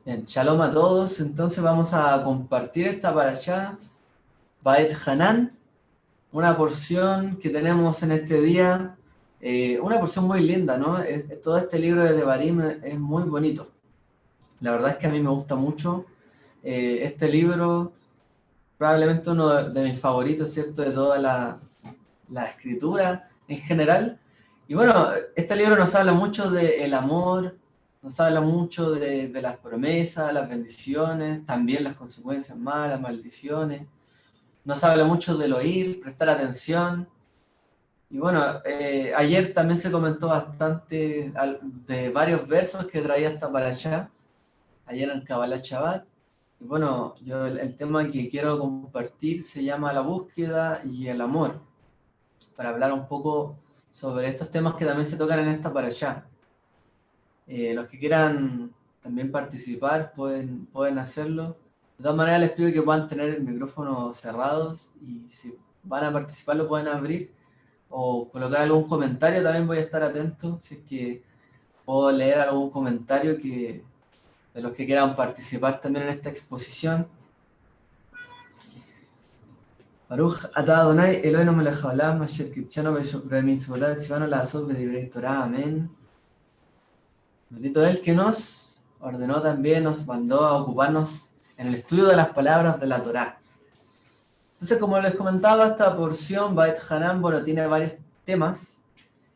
Bien, shalom a todos. Entonces vamos a compartir esta para allá, Baet Hanan, una porción que tenemos en este día, una porción muy linda, ¿no? Todo este libro de Devarim es muy bonito. La verdad es que a mí me gusta mucho. Este libro, probablemente uno de mis favoritos, ¿cierto? De toda la escritura en general. Y bueno, este libro nos habla mucho del amor, nos habla mucho de las promesas, las bendiciones, también las consecuencias malas, maldiciones. Nos habla mucho del oír, prestar atención. Y bueno, ayer también se comentó bastante de varios versos que traía hasta para allá, ayer en Kabbalah Shabbat. Y bueno, yo el tema que quiero compartir se llama la búsqueda y el amor, para hablar un poco sobre estos temas que también se tocan en esta para allá. Los que quieran también participar pueden hacerlo. De todas maneras les pido que puedan tener el micrófono cerrados y si van a participar lo pueden abrir o colocar algún comentario, también voy a estar atento si es que puedo leer algún comentario de los que quieran participar también en esta exposición. Baruch atah Adonai Eloheinu melech haolam asher kitshanu bemitzvotav v'tzivanu la'asot b'divrei Torah. Amén. Bendito Él que nos ordenó también, nos mandó a ocuparnos en el estudio de las palabras de la Torá. Entonces, como les comentaba, esta porción, Bait Hanan, bueno, tiene varios temas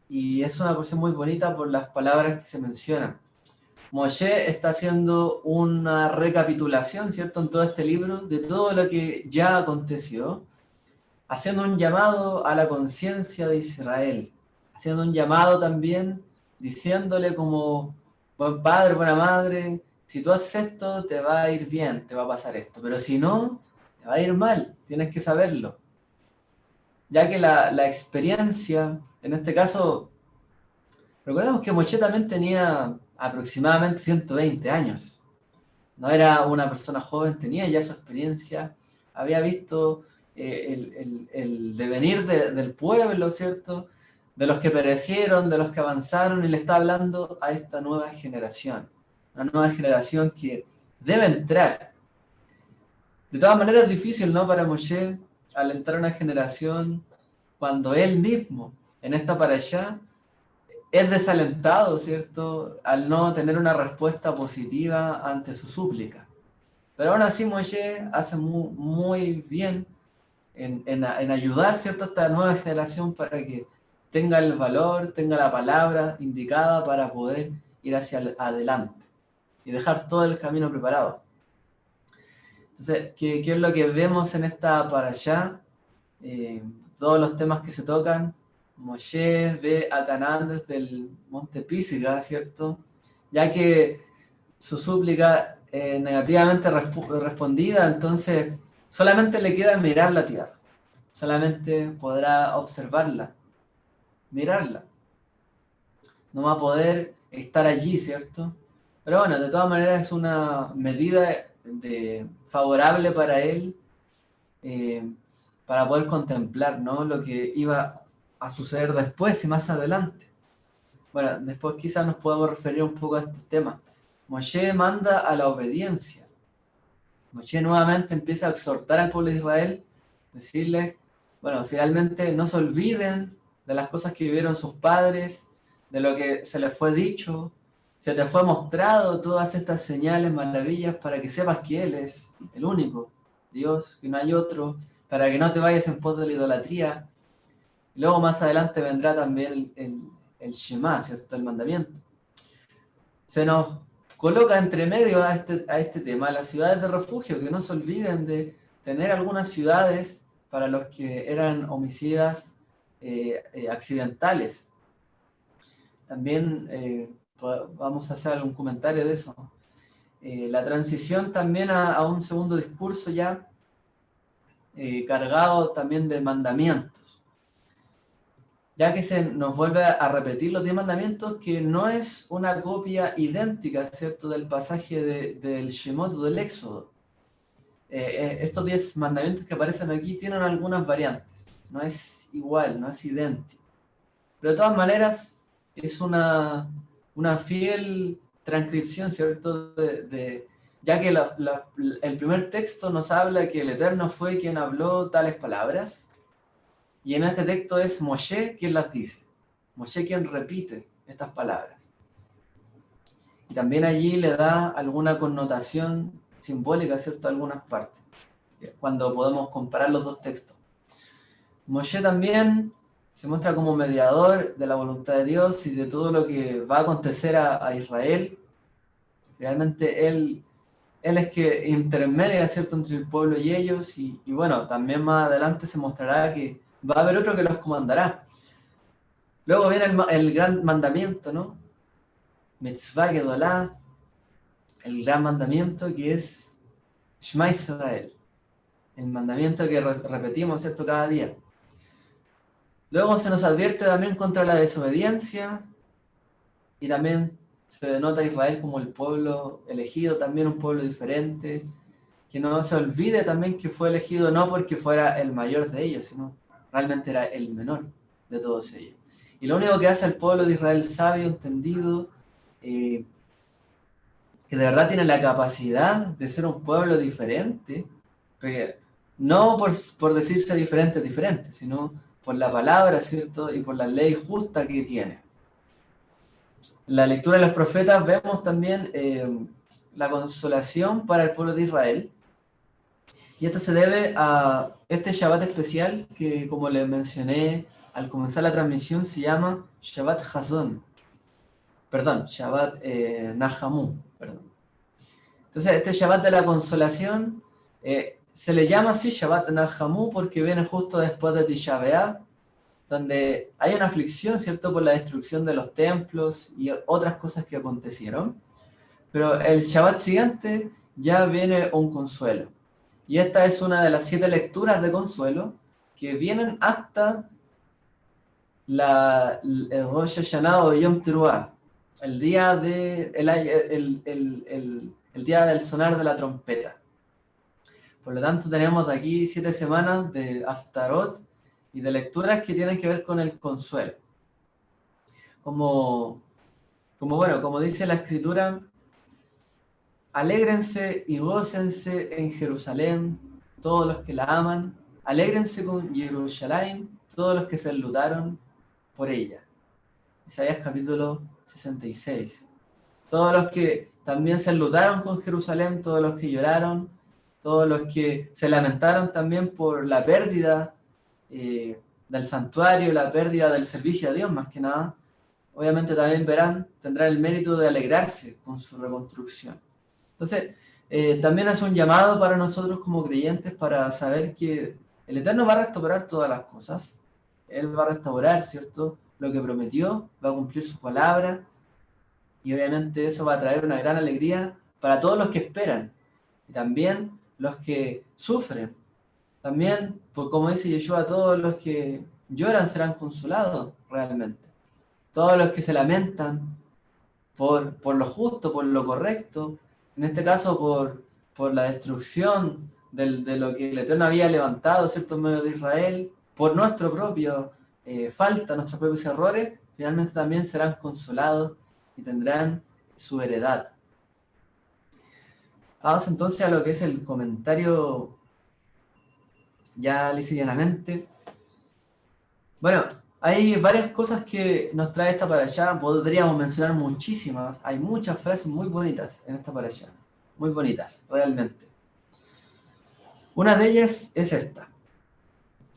y es una porción muy bonita por las palabras que se mencionan. Moshe está haciendo una recapitulación, ¿cierto?, en todo este libro de todo lo que ya aconteció, haciendo un llamado a la conciencia de Israel, haciendo un llamado también, diciéndole como buen padre, buena madre, si tú haces esto, te va a ir bien, te va a pasar esto, pero si no, te va a ir mal, tienes que saberlo. Ya que la experiencia, en este caso, recordemos que Moshe también tenía aproximadamente 120 años, no era una persona joven, tenía ya su experiencia, había visto el devenir del pueblo, ¿cierto? De los que perecieron, de los que avanzaron, y le está hablando a esta nueva generación, una nueva generación que debe entrar. De todas maneras es difícil, ¿no? Para Moshe alentar a una generación cuando él mismo, en esta para allá, es desalentado, ¿cierto? Al no tener una respuesta positiva ante su súplica. Pero aún así Moshe hace muy bien en ayudar, ¿cierto?, a esta nueva generación para que tenga el valor, tenga la palabra indicada para poder ir hacia adelante y dejar todo el camino preparado. Entonces, ¿qué es lo que vemos en esta para allá? Todos los temas que se tocan. Moshe ve a Canaán desde el monte Písiga, ¿cierto? Ya que su súplica negativamente respondida, entonces solamente le queda mirar la tierra, solamente podrá observarla, mirarla, no va a poder estar allí, ¿cierto? Pero bueno, de todas maneras es una medida favorable para él, eh, para poder contemplar, ¿no?, lo que iba a suceder después y más adelante. Bueno, después quizás nos podemos referir un poco a este tema. Moshe manda a la obediencia. Moshe nuevamente empieza a exhortar al pueblo de Israel, decirles, bueno, finalmente no se olviden de las cosas que vivieron sus padres, de lo que se les fue dicho, se te fue mostrado todas estas señales, maravillas, para que sepas que Él es el único Dios, que no hay otro, para que no te vayas en pos de la idolatría. Y luego más adelante vendrá también el Shema, ¿cierto?, el mandamiento. Se nos coloca entre medio a este tema las ciudades de refugio, que no se olviden de tener algunas ciudades para los que eran homicidas accidentales. También vamos a hacer algún comentario de eso. La transición también a un segundo discurso ya cargado también de mandamientos, ya que se nos vuelve a repetir los 10 mandamientos, que no es una copia idéntica, ¿cierto?, del pasaje del Shemot o del Éxodo. Estos 10 mandamientos que aparecen aquí tienen algunas variantes, no es igual, no es idéntico. Pero de todas maneras es una fiel transcripción, ¿cierto?, ya que el primer texto nos habla que el Eterno fue quien habló tales palabras, y en este texto es Moshe quien las dice, Moshe quien repite estas palabras. Y también allí le da alguna connotación simbólica, ¿cierto?, a algunas partes, cuando podemos comparar los dos textos. Moshe también se muestra como mediador de la voluntad de Dios y de todo lo que va a acontecer a Israel. Realmente él es que intermedia, ¿cierto?, entre el pueblo y ellos, y bueno, también más adelante se mostrará que va a haber otro que los comandará. Luego viene el gran mandamiento, ¿no? Mitzvah Gedolá, el gran mandamiento que es Shema Israel, el mandamiento que repetimos, ¿cierto?, cada día. Luego se nos advierte también contra la desobediencia, y también se denota a Israel como el pueblo elegido, también un pueblo diferente, que no se olvide también que fue elegido no porque fuera el mayor de ellos, sino realmente era el menor de todos ellos. Y lo único que hace el pueblo de Israel sabio, entendido, que de verdad tiene la capacidad de ser un pueblo diferente, pero no por decirse diferente, sino por la palabra, ¿cierto?, y por la ley justa que tiene. En la lectura de los profetas vemos también la consolación para el pueblo de Israel. Y esto se debe a este Shabbat especial que, como les mencioné al comenzar la transmisión, se llama Shabbat Hazon. Perdón, Shabbat Nahamu. Perdón. Entonces, este Shabbat de la consolación se le llama así Shabbat Nahamu porque viene justo después de Tisha B'Av, donde hay una aflicción, ¿cierto?, por la destrucción de los templos y otras cosas que acontecieron. Pero el Shabbat siguiente ya viene un consuelo. Y esta es una de las 7 lecturas de consuelo que vienen hasta el Rosh Hashanah o Yom Teruah, el día el día del sonar de la trompeta. Por lo tanto, tenemos de aquí 7 semanas de Haftarot y de lecturas que tienen que ver con el consuelo. Como dice la Escritura, alégrense y gócense en Jerusalén todos los que la aman, alégrense con Jerusalén todos los que se enlutaron por ella. Isaías capítulo 66. Todos los que también se enlutaron con Jerusalén, todos los que lloraron, todos los que se lamentaron también por la pérdida del santuario, la pérdida del servicio a Dios más que nada, obviamente también tendrán el mérito de alegrarse con su reconstrucción. Entonces, también es un llamado para nosotros como creyentes para saber que el Eterno va a restaurar todas las cosas. Él va a restaurar, ¿cierto?, lo que prometió, va a cumplir su palabra, y obviamente eso va a traer una gran alegría para todos los que esperan, y también los que sufren. También, pues como dice Yeshua, todos los que lloran serán consolados realmente. Todos los que se lamentan por lo justo, por lo correcto, en este caso por la destrucción de lo que el Eterno había levantado, ¿cierto?, en medio de Israel, por nuestro propio falta, nuestros propios errores, finalmente también serán consolados y tendrán su heredad. Vamos entonces a lo que es el comentario ya livianamente. Bueno, hay varias cosas que nos trae esta parashá, podríamos mencionar muchísimas, hay muchas frases muy bonitas en esta parashá, muy bonitas, realmente. Una de ellas es esta.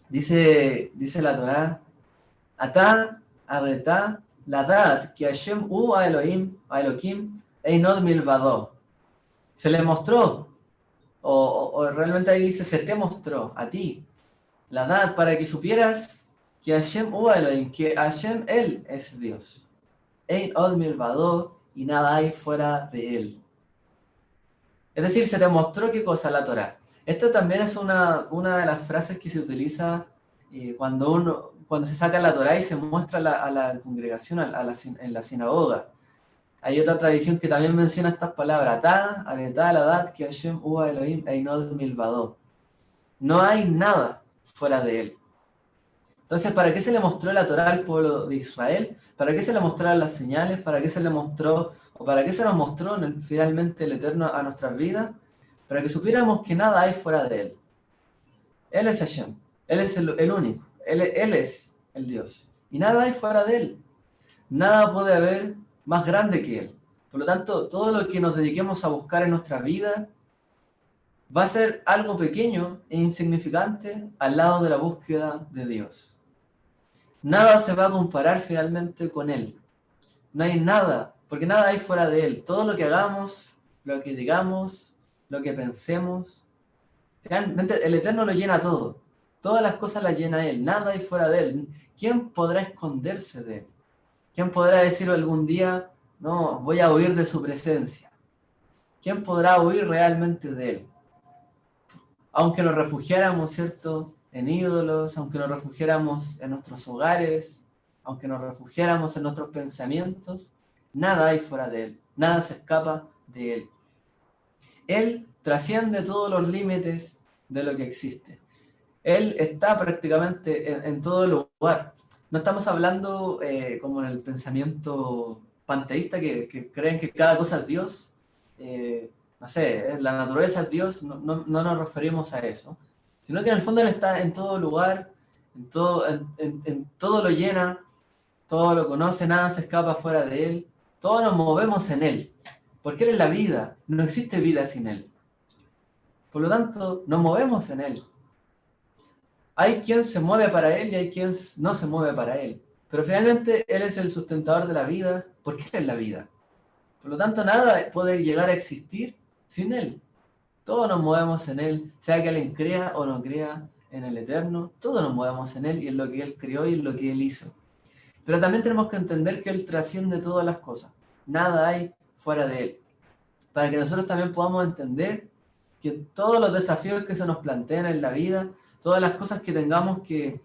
Dice la Torá, Atá, Arretá, Ladat, que Hashem a Elohim, Einod Milvado. Se le mostró, o realmente ahí dice, se te mostró a ti, Ladat, para que supieras que Hashem Elohim, que Hashem, Él es Dios. Ein od milvado, y nada hay fuera de Él. Es decir, se te mostró qué cosa la Torá. Esta también es una de las frases que se utiliza cuando se saca la Torá y se muestra a la congregación, en la sinagoga. Hay otra tradición que también menciona estas palabras. Ta, aretá, ladat, que Hashem Elohim, ein od milvado. No hay nada fuera de Él. Entonces, ¿para qué se le mostró la Torá al pueblo de Israel? ¿Para qué se le mostraron las señales? ¿Para qué se le mostró, o para qué se nos mostró finalmente el Eterno a nuestras vidas? Para que supiéramos que nada hay fuera de Él. Él es Hashem. Él es el único. Él es el Dios. Y nada hay fuera de Él. Nada puede haber más grande que Él. Por lo tanto, todo lo que nos dediquemos a buscar en nuestra vida va a ser algo pequeño e insignificante al lado de la búsqueda de Dios. Nada se va a comparar finalmente con Él. No hay nada, porque nada hay fuera de Él. Todo lo que hagamos, lo que digamos, lo que pensemos, finalmente el Eterno lo llena todo. Todas las cosas las llena Él. Nada hay fuera de Él. ¿Quién podrá esconderse de Él? ¿Quién podrá decir algún día, no, voy a huir de su presencia? ¿Quién podrá huir realmente de Él? Aunque nos refugiáramos, ¿cierto?, en ídolos, aunque nos refugiáramos en nuestros hogares, aunque nos refugiáramos en nuestros pensamientos, nada hay fuera de Él, nada se escapa de Él. Él trasciende todos los límites de lo que existe. Él está prácticamente en todo lugar. No estamos hablando como en el pensamiento panteísta que creen que cada cosa es Dios. No sé, la naturaleza es Dios, no nos referimos a eso. Sino que en el fondo Él está en todo lugar, en todo lo llena, todo lo conoce, nada se escapa fuera de Él. Todos nos movemos en Él, porque Él es la vida, no existe vida sin Él. Por lo tanto, nos movemos en Él. Hay quien se mueve para Él y hay quien no se mueve para Él. Pero finalmente Él es el sustentador de la vida, porque Él es la vida. Por lo tanto, nada puede llegar a existir sin Él. Todos nos movemos en Él, sea que alguien crea o no crea en el Eterno, todos nos movemos en Él y en lo que Él creó y en lo que Él hizo. Pero también tenemos que entender que Él trasciende todas las cosas. Nada hay fuera de Él. Para que nosotros también podamos entender que todos los desafíos que se nos plantean en la vida, todas las cosas que tengamos que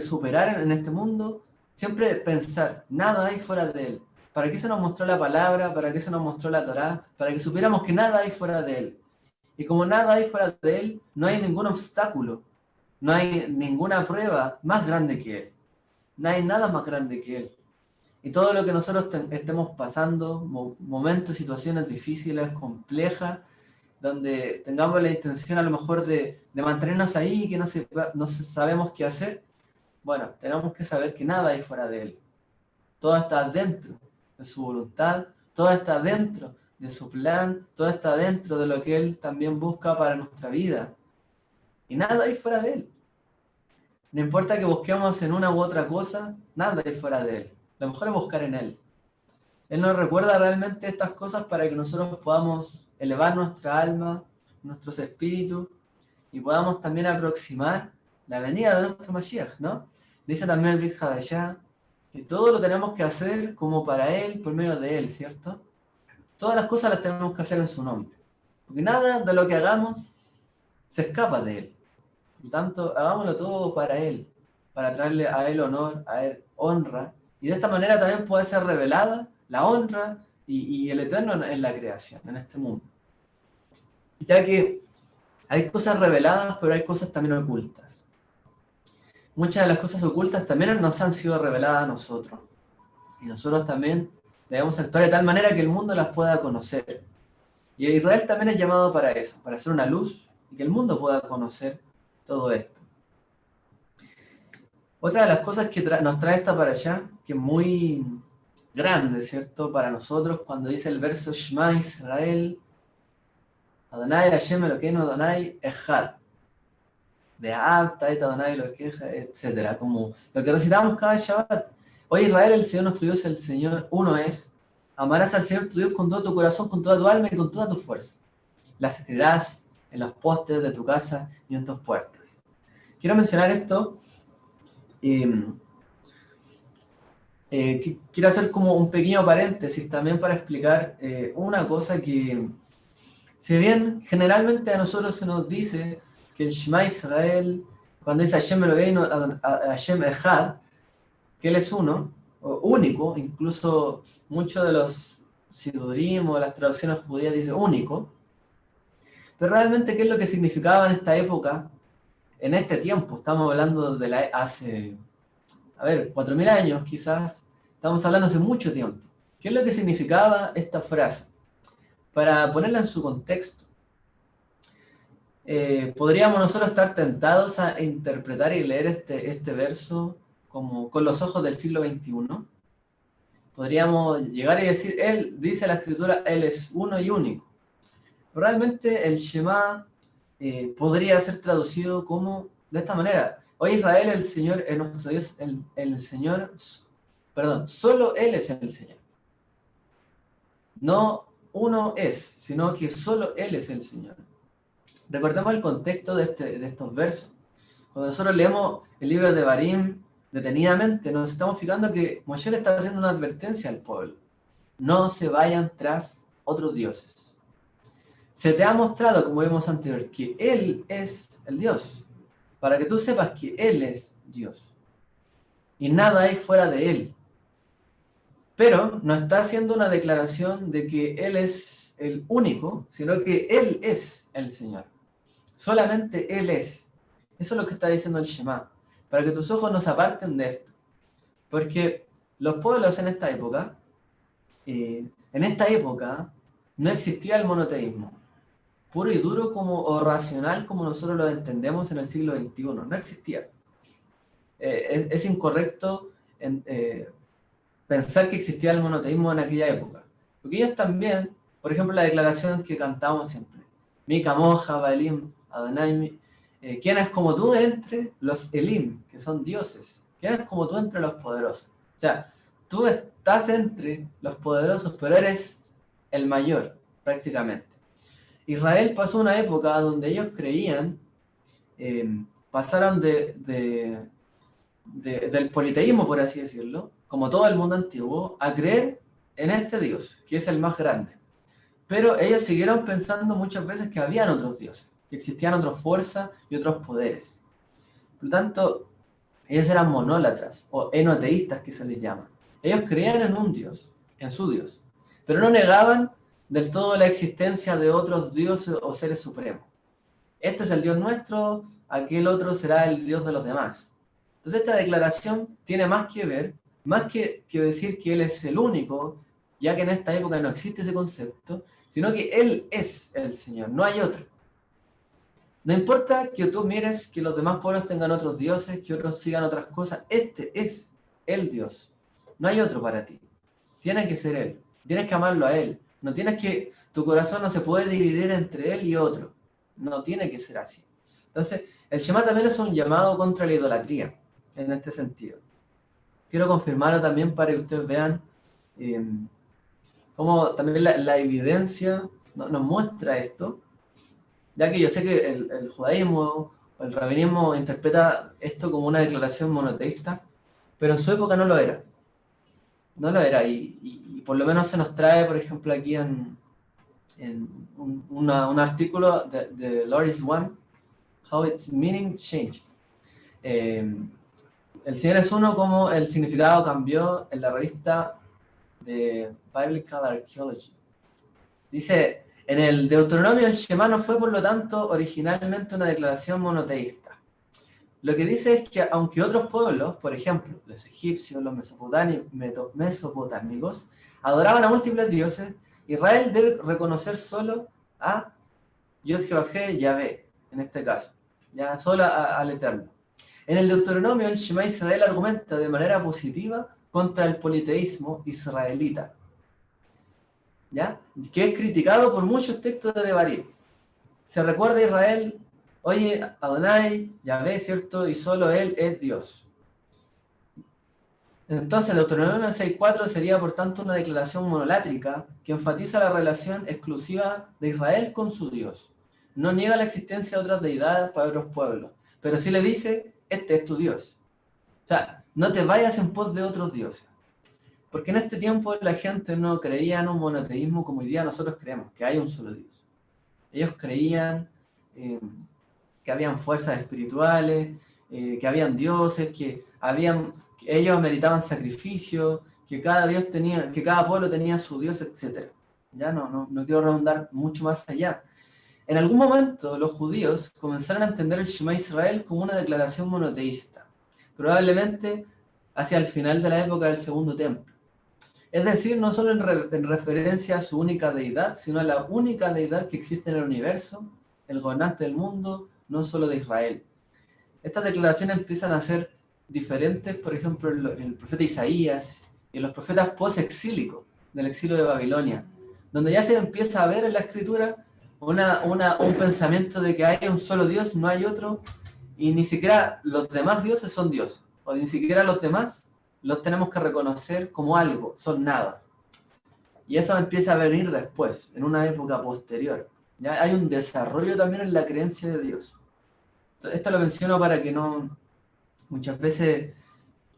superar en este mundo, siempre pensar, nada hay fuera de Él. ¿Para qué se nos mostró la palabra? ¿Para qué se nos mostró la Torá? Para que supiéramos que nada hay fuera de Él. Y como nada hay fuera de Él, no hay ningún obstáculo, no hay ninguna prueba más grande que Él. No hay nada más grande que Él. Y todo lo que nosotros estemos pasando, momentos, situaciones difíciles, complejas, donde tengamos la intención a lo mejor de mantenernos ahí y que no sabemos qué hacer, bueno, tenemos que saber que nada hay fuera de Él. Todo está dentro de su voluntad, todo está dentro de su plan, todo está dentro de lo que Él también busca para nuestra vida. Y nada hay fuera de Él. No importa que busquemos en una u otra cosa, nada hay fuera de Él. Lo mejor es buscar en Él. Él nos recuerda realmente estas cosas para que nosotros podamos elevar nuestra alma, nuestros espíritus, y podamos también aproximar la venida de nuestro Mashiach, ¿no? Dice también el Brit Hadashah que todo lo tenemos que hacer como para Él, por medio de Él, ¿cierto? Todas las cosas las tenemos que hacer en su nombre. Porque nada de lo que hagamos se escapa de Él. Por lo tanto, hagámoslo todo para Él, para traerle a Él honor, a Él honra, y de esta manera también puede ser revelada la honra y el Eterno en la creación, en este mundo. Ya que hay cosas reveladas, pero hay cosas también ocultas. Muchas de las cosas ocultas también nos han sido reveladas a nosotros. Y nosotros también debemos actuar de tal manera que el mundo las pueda conocer. Y Israel también es llamado para eso, para ser una luz y que el mundo pueda conocer todo esto. Otra de las cosas que nos trae esta para allá, que es muy grande, ¿cierto? Para nosotros, cuando dice el verso Shema Israel, Adonai Hashem Elokeinu Adonai Echad. De Abta, Adonai lo queja, etc. Como lo que recitamos cada Shabbat. Oye Israel, el Señor nuestro Dios, el Señor uno es. Amarás al Señor tu Dios con todo tu corazón, con toda tu alma y con toda tu fuerza. Las escribirás en los postes de tu casa y en tus puertas. Quiero mencionar esto. Quiero hacer como un pequeño paréntesis también para explicar una cosa que, si bien generalmente a nosotros se nos dice que el Shema Israel, cuando dice Hashem Elokeinu, Hashem Echad, que Él es uno, o único, incluso muchos de los sidurim o las traducciones judías dicen único, pero realmente ¿qué es lo que significaba en esta época en este tiempo, estamos hablando de hace, 4.000 años quizás, estamos hablando hace mucho tiempo. ¿Qué es lo que significaba esta frase? Para ponerla en su contexto, podríamos nosotros estar tentados a interpretar y leer este verso como con los ojos del siglo XXI. Podríamos llegar y decir, él, dice la escritura, él es uno y único. Realmente el Shema podría ser traducido como de esta manera. Oye Israel, el Señor es nuestro Dios, el Señor, perdón, solo Él es el Señor. No uno es, sino que solo Él es el Señor. Recordemos el contexto de estos versos. Cuando nosotros leemos el libro de Barim detenidamente, nos estamos fijando que Moshe le está haciendo una advertencia al pueblo. No se vayan tras otros dioses. Se te ha mostrado, como vimos anterior, que Él es el Dios. Para que tú sepas que Él es Dios. Y nada hay fuera de Él. Pero no está haciendo una declaración de que Él es el único, sino que Él es el Señor. Solamente Él es. Eso es lo que está diciendo el Shema. Para que tus ojos no se aparten de esto. Porque los pueblos en esta época no existía el monoteísmo. Puro y duro o racional como nosotros lo entendemos en el siglo XXI. No existía. Es incorrecto pensar que existía el monoteísmo en aquella época. Porque ellos también, por ejemplo, la declaración que cantamos siempre, Mi Kamoja, Baelim, Adonai, ¿quién es como tú entre los Elim, que son dioses? ¿Quién es como tú entre los poderosos? O sea, tú estás entre los poderosos, pero eres el mayor, prácticamente. Israel pasó una época donde ellos creían, pasaron del politeísmo, por así decirlo, como todo el mundo antiguo, a creer en este Dios, que es el más grande. Pero ellos siguieron pensando muchas veces que habían otros dioses, que existían otras fuerzas y otros poderes. Por lo tanto, ellos eran monólatras, o enoteístas que se les llama. Ellos creían en un Dios, en su Dios, pero no negaban del todo la existencia de otros dioses o seres supremos. Este es el Dios nuestro, aquel otro será el Dios de los demás. Entonces esta declaración tiene más que ver, más que decir que Él es el único, ya que en esta época no existe ese concepto, sino que Él es el Señor, no hay otro. No importa que tú mires que los demás pueblos tengan otros dioses, que otros sigan otras cosas, este es el Dios. No hay otro para ti. Tiene que ser Él. Tienes que amarlo a Él. No tienes que, tu corazón no se puede dividir entre Él y otro. No tiene que ser así. Entonces, el Shema también es un llamado contra la idolatría, en este sentido. Quiero confirmarlo también para que ustedes vean cómo también la evidencia nos muestra esto, ya que yo sé que el judaísmo o el rabinismo interpreta esto como una declaración monoteísta, pero en su época no lo era. No lo era, y por lo menos se nos trae, por ejemplo, aquí en un artículo de Lord is One, How Its Meaning Changed. El Señor es uno, como el significado cambió en la revista de Biblical Archaeology. Dice, en el Deuteronomio el Shema no fue por lo tanto originalmente una declaración monoteísta. Lo que dice es que aunque otros pueblos, por ejemplo, los egipcios, los mesopotámicos, adoraban a múltiples dioses, Israel debe reconocer solo a Yod-Heh-Vav-Heh, Yahvé, en este caso, ya solo al Eterno. En el Deuteronomio, el Shema Israel argumenta de manera positiva contra el politeísmo israelita, ¿ya? Que es criticado por muchos textos de Devarim. Se recuerda a Israel, oye, Adonai, Yahvé, ¿cierto? Y solo Él es Dios. Entonces, el Deuteronomio 6.4 sería, por tanto, una declaración monolátrica que enfatiza la relación exclusiva de Israel con su Dios. No niega la existencia de otras deidades para otros pueblos, pero sí le dice, este es tu Dios. O sea, no te vayas en pos de otros dioses. Porque en este tiempo la gente no creía en un monoteísmo como hoy día nosotros creemos, que hay un solo Dios. Ellos creían que habían fuerzas espirituales, que habían dioses, que ellos meritaban sacrificios, que cada pueblo tenía su Dios, etc. Ya no quiero redundar mucho más allá. En algún momento los judíos comenzaron a entender el Shema Israel como una declaración monoteísta, probablemente hacia el final de la época del Segundo Templo. Es decir, no solo en referencia a su única deidad, sino a la única deidad que existe en el universo, el gobernante del mundo, no solo de Israel. Estas declaraciones empiezan a ser diferentes, por ejemplo, en el profeta Isaías y en los profetas post-exílicos del exilio de Babilonia, donde ya se empieza a ver en la escritura un pensamiento de que hay un solo Dios, no hay otro, y ni siquiera los demás dioses son Dios, o ni siquiera los demás los tenemos que reconocer como algo, son nada. Y eso empieza a venir después, en una época posterior. Ya hay un desarrollo también en la creencia de Dios. Esto lo menciono para que no muchas veces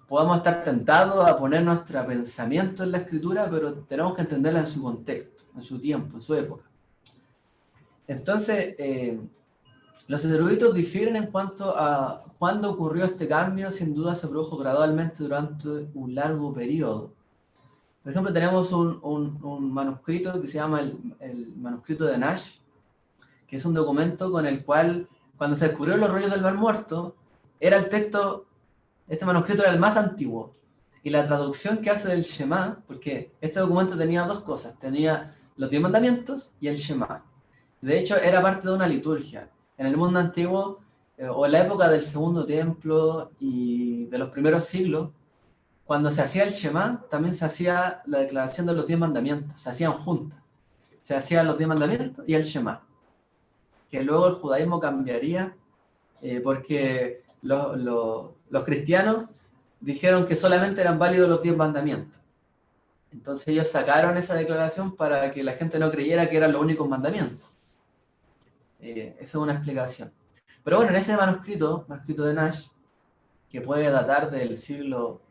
podamos estar tentados a poner nuestro pensamiento en la escritura, pero tenemos que entenderla en su contexto, en su tiempo, en su época. Entonces, los eruditos difieren en cuanto a cuándo ocurrió este cambio. Sin duda se produjo gradualmente durante un largo periodo. Por ejemplo, tenemos un manuscrito que se llama el manuscrito de Nash, que es un documento con el cual, cuando se descubrieron los rollos del Mar Muerto, era el texto, este manuscrito era el más antiguo. Y la traducción que hace del Shema, porque este documento tenía dos cosas, tenía los 10 mandamientos y el Shema. De hecho, era parte de una liturgia. En el mundo antiguo, o en la época del Segundo Templo y de los primeros siglos, cuando se hacía el Shema, también se hacía la declaración de los 10 mandamientos, se hacían juntas. Se hacían los 10 mandamientos y el Shema, que luego el judaísmo cambiaría, porque los cristianos dijeron que solamente eran válidos los 10 mandamientos. Entonces ellos sacaron esa declaración para que la gente no creyera que eran los únicos mandamientos. Esa es una explicación. Pero bueno, en ese manuscrito de Nash, que puede datar del siglo...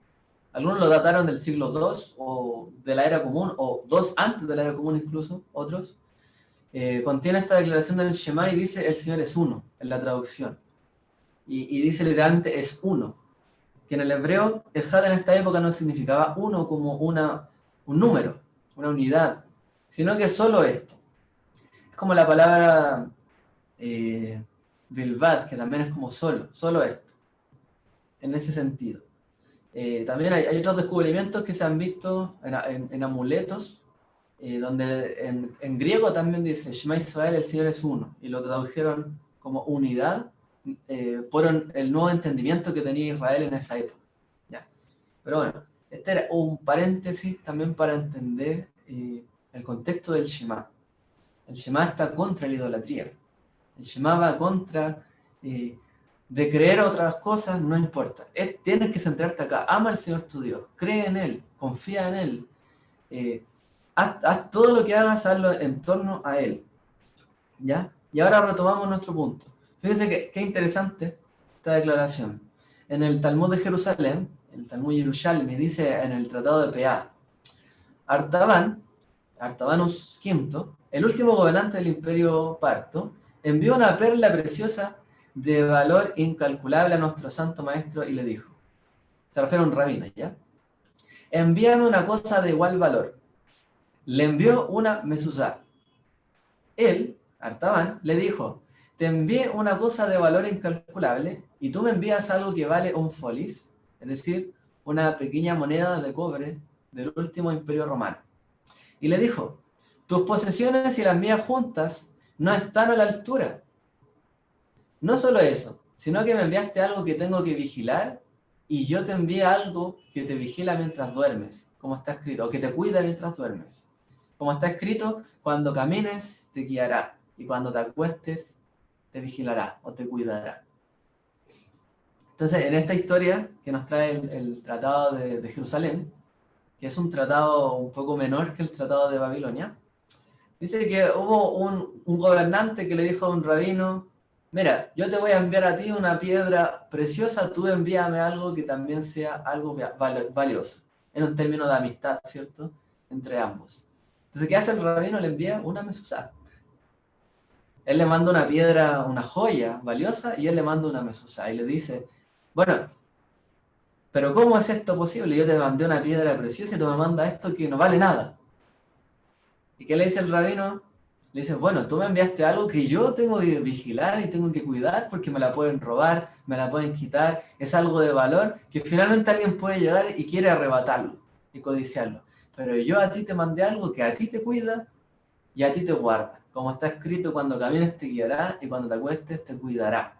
Algunos lo dataron del siglo II o de la era común, o dos antes de la era común incluso, otros. Contiene esta declaración del Shema y dice el Señor es uno, en la traducción. Y dice literalmente es uno. Que en el hebreo, Ejad en esta época no significaba uno como un número, una unidad, sino que solo esto. Es como la palabra Bilvad, que también es como solo esto, en ese sentido. También hay otros descubrimientos que se han visto en amuletos, donde en griego también dice Shema Israel, el Señor es uno, y lo tradujeron como unidad por el nuevo entendimiento que tenía Israel en esa época. ¿Ya? Pero bueno, este era un paréntesis también para entender el contexto del Shema. El Shema está contra la idolatría. El Shema va contra de creer otras cosas, no importa. Tienes que centrarte acá. Ama al Señor tu Dios. Cree en Él. Confía en Él. Haz todo lo que hagas, hazlo en torno a Él. ¿Ya? Y ahora retomamos nuestro punto. Fíjense qué interesante esta declaración. En el Talmud de Jerusalén, el Talmud Yerushalmi, dice en el Tratado de Peah, Artabanus V, el último gobernante del Imperio Parto, envió una perla preciosa de valor incalculable a nuestro santo maestro y le dijo, se refiere a un rabino, ¿ya? Envíame una cosa de igual valor. Le envió una mezuzá. Él, Artaban, le dijo, te envié una cosa de valor incalculable y tú me envías algo que vale un folis, es decir, una pequeña moneda de cobre del último imperio romano. Y le dijo, tus posesiones y las mías juntas no están a la altura. No solo eso, sino que me enviaste algo que tengo que vigilar y yo te envié algo que te vigila mientras duermes, como está escrito, o que te cuida mientras duermes. Como está escrito, cuando camines te guiará y cuando te acuestes te vigilará o te cuidará. Entonces, en esta historia que nos trae el Tratado de Jerusalén, que es un tratado un poco menor que el Tratado de Babilonia, dice que hubo un gobernante que le dijo a un rabino, mira, yo te voy a enviar a ti una piedra preciosa, tú envíame algo que también sea algo valioso, en un término de amistad, ¿cierto?, entre ambos. Entonces, ¿qué hace el rabino? Le envía una mezuzá. Él le manda una piedra, una joya valiosa, y él le manda una mezuzá, y le dice, bueno, pero ¿cómo es esto posible? Yo te mandé una piedra preciosa y tú me mandas esto que no vale nada. ¿Y qué le dice el rabino? Le dices, bueno, tú me enviaste algo que yo tengo que vigilar y tengo que cuidar porque me la pueden robar, me la pueden quitar, es algo de valor que finalmente alguien puede llegar y quiere arrebatarlo y codiciarlo. Pero yo a ti te mandé algo que a ti te cuida y a ti te guarda. Como está escrito, cuando camines te guiará y cuando te acuestes te cuidará,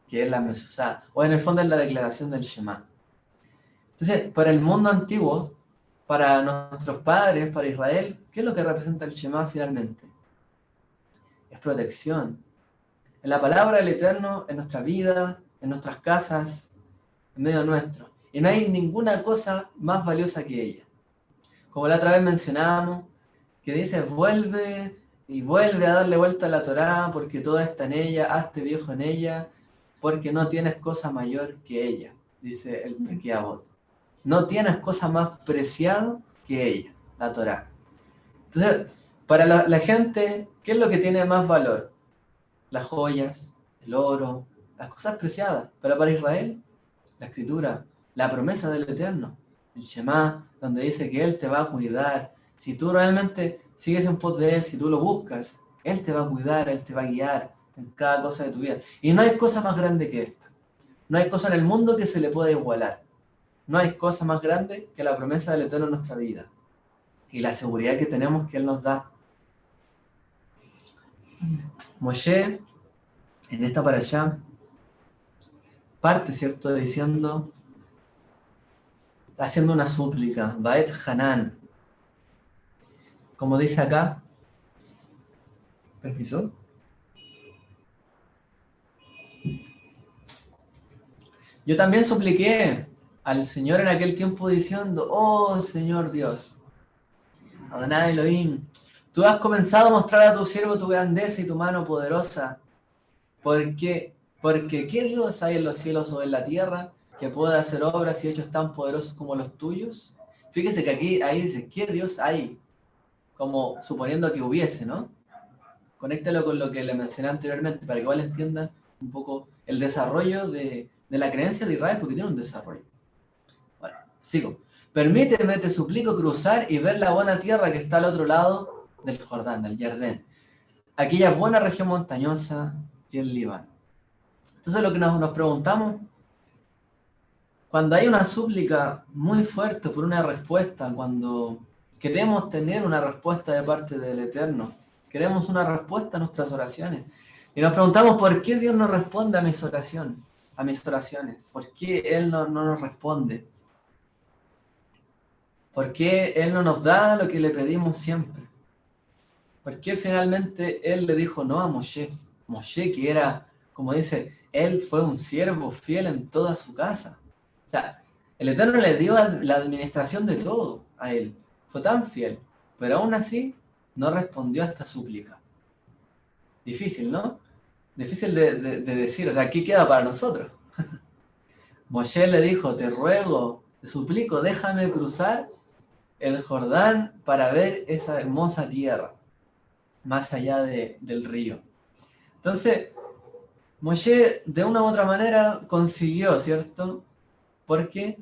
que es la mesuzá, o en el fondo es la declaración del Shema. Entonces, para el mundo antiguo, para nuestros padres, para Israel, ¿qué es lo que representa el Shema finalmente? Es protección. En la palabra del Eterno, en nuestra vida, en nuestras casas, en medio nuestro. Y no hay ninguna cosa más valiosa que ella. Como la otra vez mencionábamos, que dice, vuelve y vuelve a darle vuelta a la Torá, porque todo está en ella, hazte viejo en ella, porque no tienes cosa mayor que ella, dice el Pirkei Avot. No tienes cosa más preciada que ella, la Torá. Entonces, para la gente, ¿qué es lo que tiene más valor? Las joyas, el oro, las cosas preciadas. Pero para Israel, la escritura, la promesa del Eterno, el Shema, donde dice que Él te va a cuidar. Si tú realmente sigues en pos de Él, si tú lo buscas, Él te va a cuidar, Él te va a guiar en cada cosa de tu vida. Y no hay cosa más grande que esta. No hay cosa en el mundo que se le pueda igualar. No hay cosa más grande que la promesa del Eterno en nuestra vida. Y la seguridad que tenemos que Él nos da. Moshe, en esta parashá, parte, ¿cierto?, diciendo, haciendo una súplica, Baet Hanan. Como dice acá, permiso. Yo también supliqué al Señor en aquel tiempo diciendo, oh Señor Dios, Adonai Elohim, tú has comenzado a mostrar a tu siervo tu grandeza y tu mano poderosa. Porque ¿qué Dios hay en los cielos o en la tierra que pueda hacer obras y hechos tan poderosos como los tuyos? Fíjese que aquí, ahí dice, ¿qué Dios hay? Como suponiendo que hubiese, ¿no? Conéctalo con lo que le mencioné anteriormente para que igual entiendan un poco el desarrollo de la creencia de Israel, porque tiene un desarrollo. Bueno, sigo. Permíteme, te suplico, cruzar y ver la buena tierra que está al otro lado del Jordán, del Jardín. Aquella buena región montañosa y el Líbano. Entonces lo que nos preguntamos, cuando hay una súplica muy fuerte por una respuesta, cuando queremos tener una respuesta de parte del Eterno, queremos una respuesta a nuestras oraciones, y nos preguntamos por qué Dios no responde a mis oraciones, por qué Él no nos responde, por qué Él no nos da lo que le pedimos siempre, por qué finalmente Él le dijo no a Moshe, Moshe que era, como dice, Él fue un siervo fiel en toda su casa. O sea, el Eterno le dio la administración de todo a él. Fue tan fiel. Pero aún así, no respondió a esta súplica. Difícil, ¿no? Difícil de decir. O sea, ¿qué queda para nosotros? Moshe le dijo, te ruego, te suplico, déjame cruzar el Jordán para ver esa hermosa tierra, más allá del río. Entonces, Moshe de una u otra manera consiguió, ¿cierto? Porque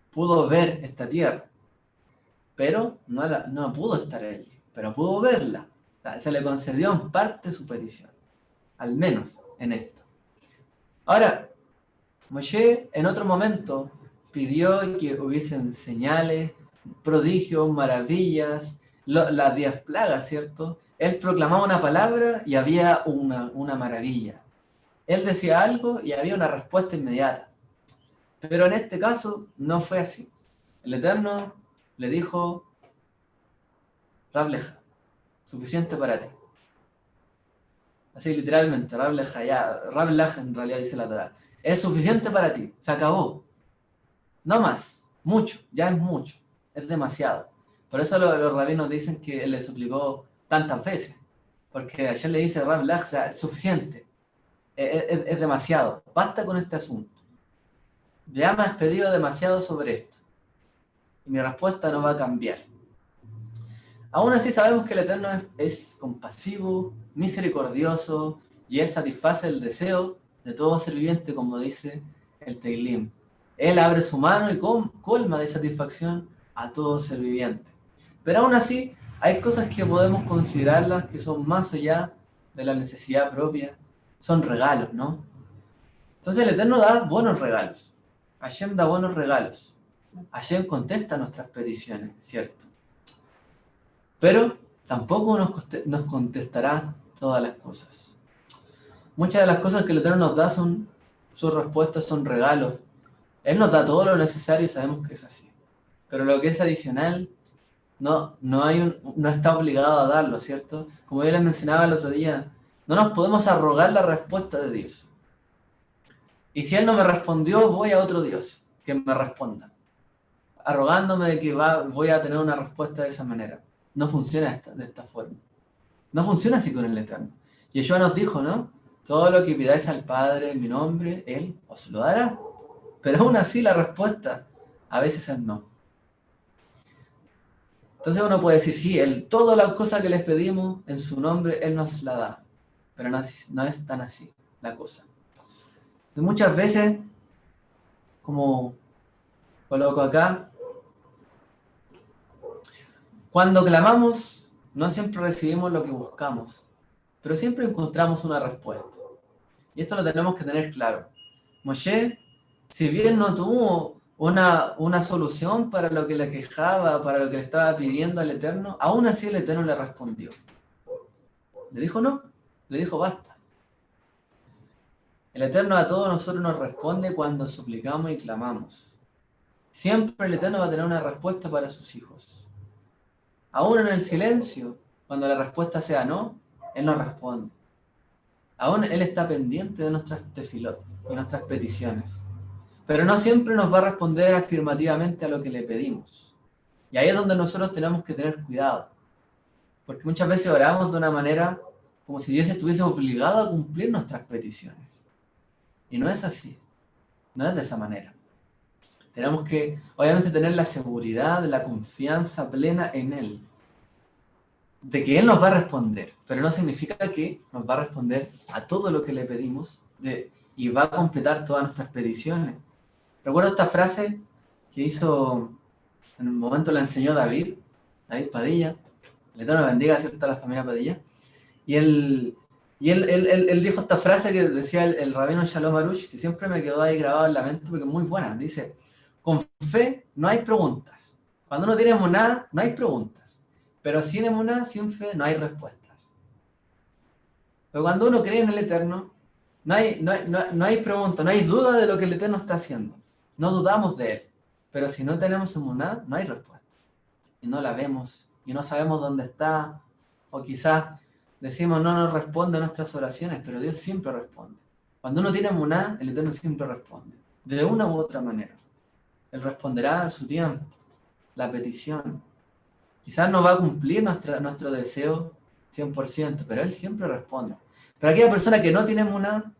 pudo ver esta tierra, pero no pudo estar allí, pero pudo verla. O sea, se le concedió en parte su petición, al menos en esto. Ahora, Moshe en otro momento pidió que hubiesen señales, prodigios, maravillas, las 10 plagas, ¿cierto? Él proclamaba una palabra y había una maravilla. Él decía algo y había una respuesta inmediata. Pero en este caso no fue así. El Eterno le dijo, Rableja, suficiente para ti. Así literalmente, Rableja, ya, Rableja en realidad dice la Torá. Es suficiente para ti, se acabó. No más, mucho, ya es mucho, es demasiado. Por eso los rabinos dicen que él le suplicó tantas veces. Porque ayer le dice Rableja, o sea, es suficiente, es demasiado, basta con este asunto. Ya me has pedido demasiado sobre esto. Y mi respuesta no va a cambiar. Aún así sabemos que el Eterno es compasivo, misericordioso, y Él satisface el deseo de todo ser viviente, como dice el Teilim. Él abre su mano y colma de satisfacción a todo ser viviente. Pero aún así hay cosas que podemos considerarlas que son más allá de la necesidad propia, son regalos, ¿no? Entonces el Eterno da buenos regalos. Hashem da buenos regalos. Hashem contesta nuestras peticiones, ¿cierto? Pero tampoco nos contestará todas las cosas. Muchas de las cosas que el Eterno nos da sus respuestas son regalos. Él nos da todo lo necesario y sabemos que es así. Pero lo que es adicional, no está obligado a darlo, ¿cierto? Como yo les mencionaba el otro día, no nos podemos arrogar la respuesta de Dios. Y si Él no me respondió, voy a otro Dios que me responda. Arrogándome de que voy a tener una respuesta de esa manera. No funciona de esta forma. No funciona así con el Eterno. Yeshua nos dijo, ¿no? Todo lo que pidáis al Padre en mi nombre, Él os lo dará. Pero aún así la respuesta a veces es no. Entonces uno puede decir, sí, todas las cosas que les pedimos en su nombre, Él nos la da. Pero no es tan así la cosa. Entonces, muchas veces, como coloco acá, cuando clamamos, no siempre recibimos lo que buscamos, pero siempre encontramos una respuesta. Y esto lo tenemos que tener claro. Moshe, si bien no tuvo una solución para lo que le quejaba, para lo que le estaba pidiendo al Eterno, aún así el Eterno le respondió. Le dijo no, le dijo basta. El Eterno a todos nosotros nos responde cuando suplicamos y clamamos. Siempre el Eterno va a tener una respuesta para sus hijos. Aún en el silencio, cuando la respuesta sea no, Él nos responde. Aún Él está pendiente de nuestras tefilot y nuestras peticiones. Pero no siempre nos va a responder afirmativamente a lo que le pedimos. Y ahí es donde nosotros tenemos que tener cuidado. Porque muchas veces oramos de una manera como si Dios estuviese obligado a cumplir nuestras peticiones. Y no es así. No es de esa manera. Tenemos que, obviamente, tener la seguridad, la confianza plena en Él. De que Él nos va a responder. Pero no significa que nos va a responder a todo lo que le pedimos y va a completar todas nuestras peticiones. Recuerdo esta frase que hizo, en un momento la enseñó David Padilla. El Eterno bendiga, ¿cierto?, a la familia Padilla. Y él dijo esta frase que decía el rabino Shalom Arush, que siempre me quedó ahí grabado en la mente porque es muy buena. Dice, con fe no hay preguntas. Cuando uno tiene emuná, no hay preguntas. Pero sin emuná, sin fe, no hay respuestas. Pero cuando uno cree en el Eterno, no hay pregunta, no hay duda de lo que el Eterno está haciendo. No dudamos de Él. Pero si no tenemos emuná, no hay respuesta. Y no la vemos, y no sabemos dónde está, o quizás decimos no nos responde a nuestras oraciones, pero Dios siempre responde. Cuando uno tiene emuná, el Eterno siempre responde, de una u otra manera. Él responderá a su tiempo, la petición. Quizás no va a cumplir nuestro deseo 100%, pero Él siempre responde. Pero aquella persona que no tiene emuná,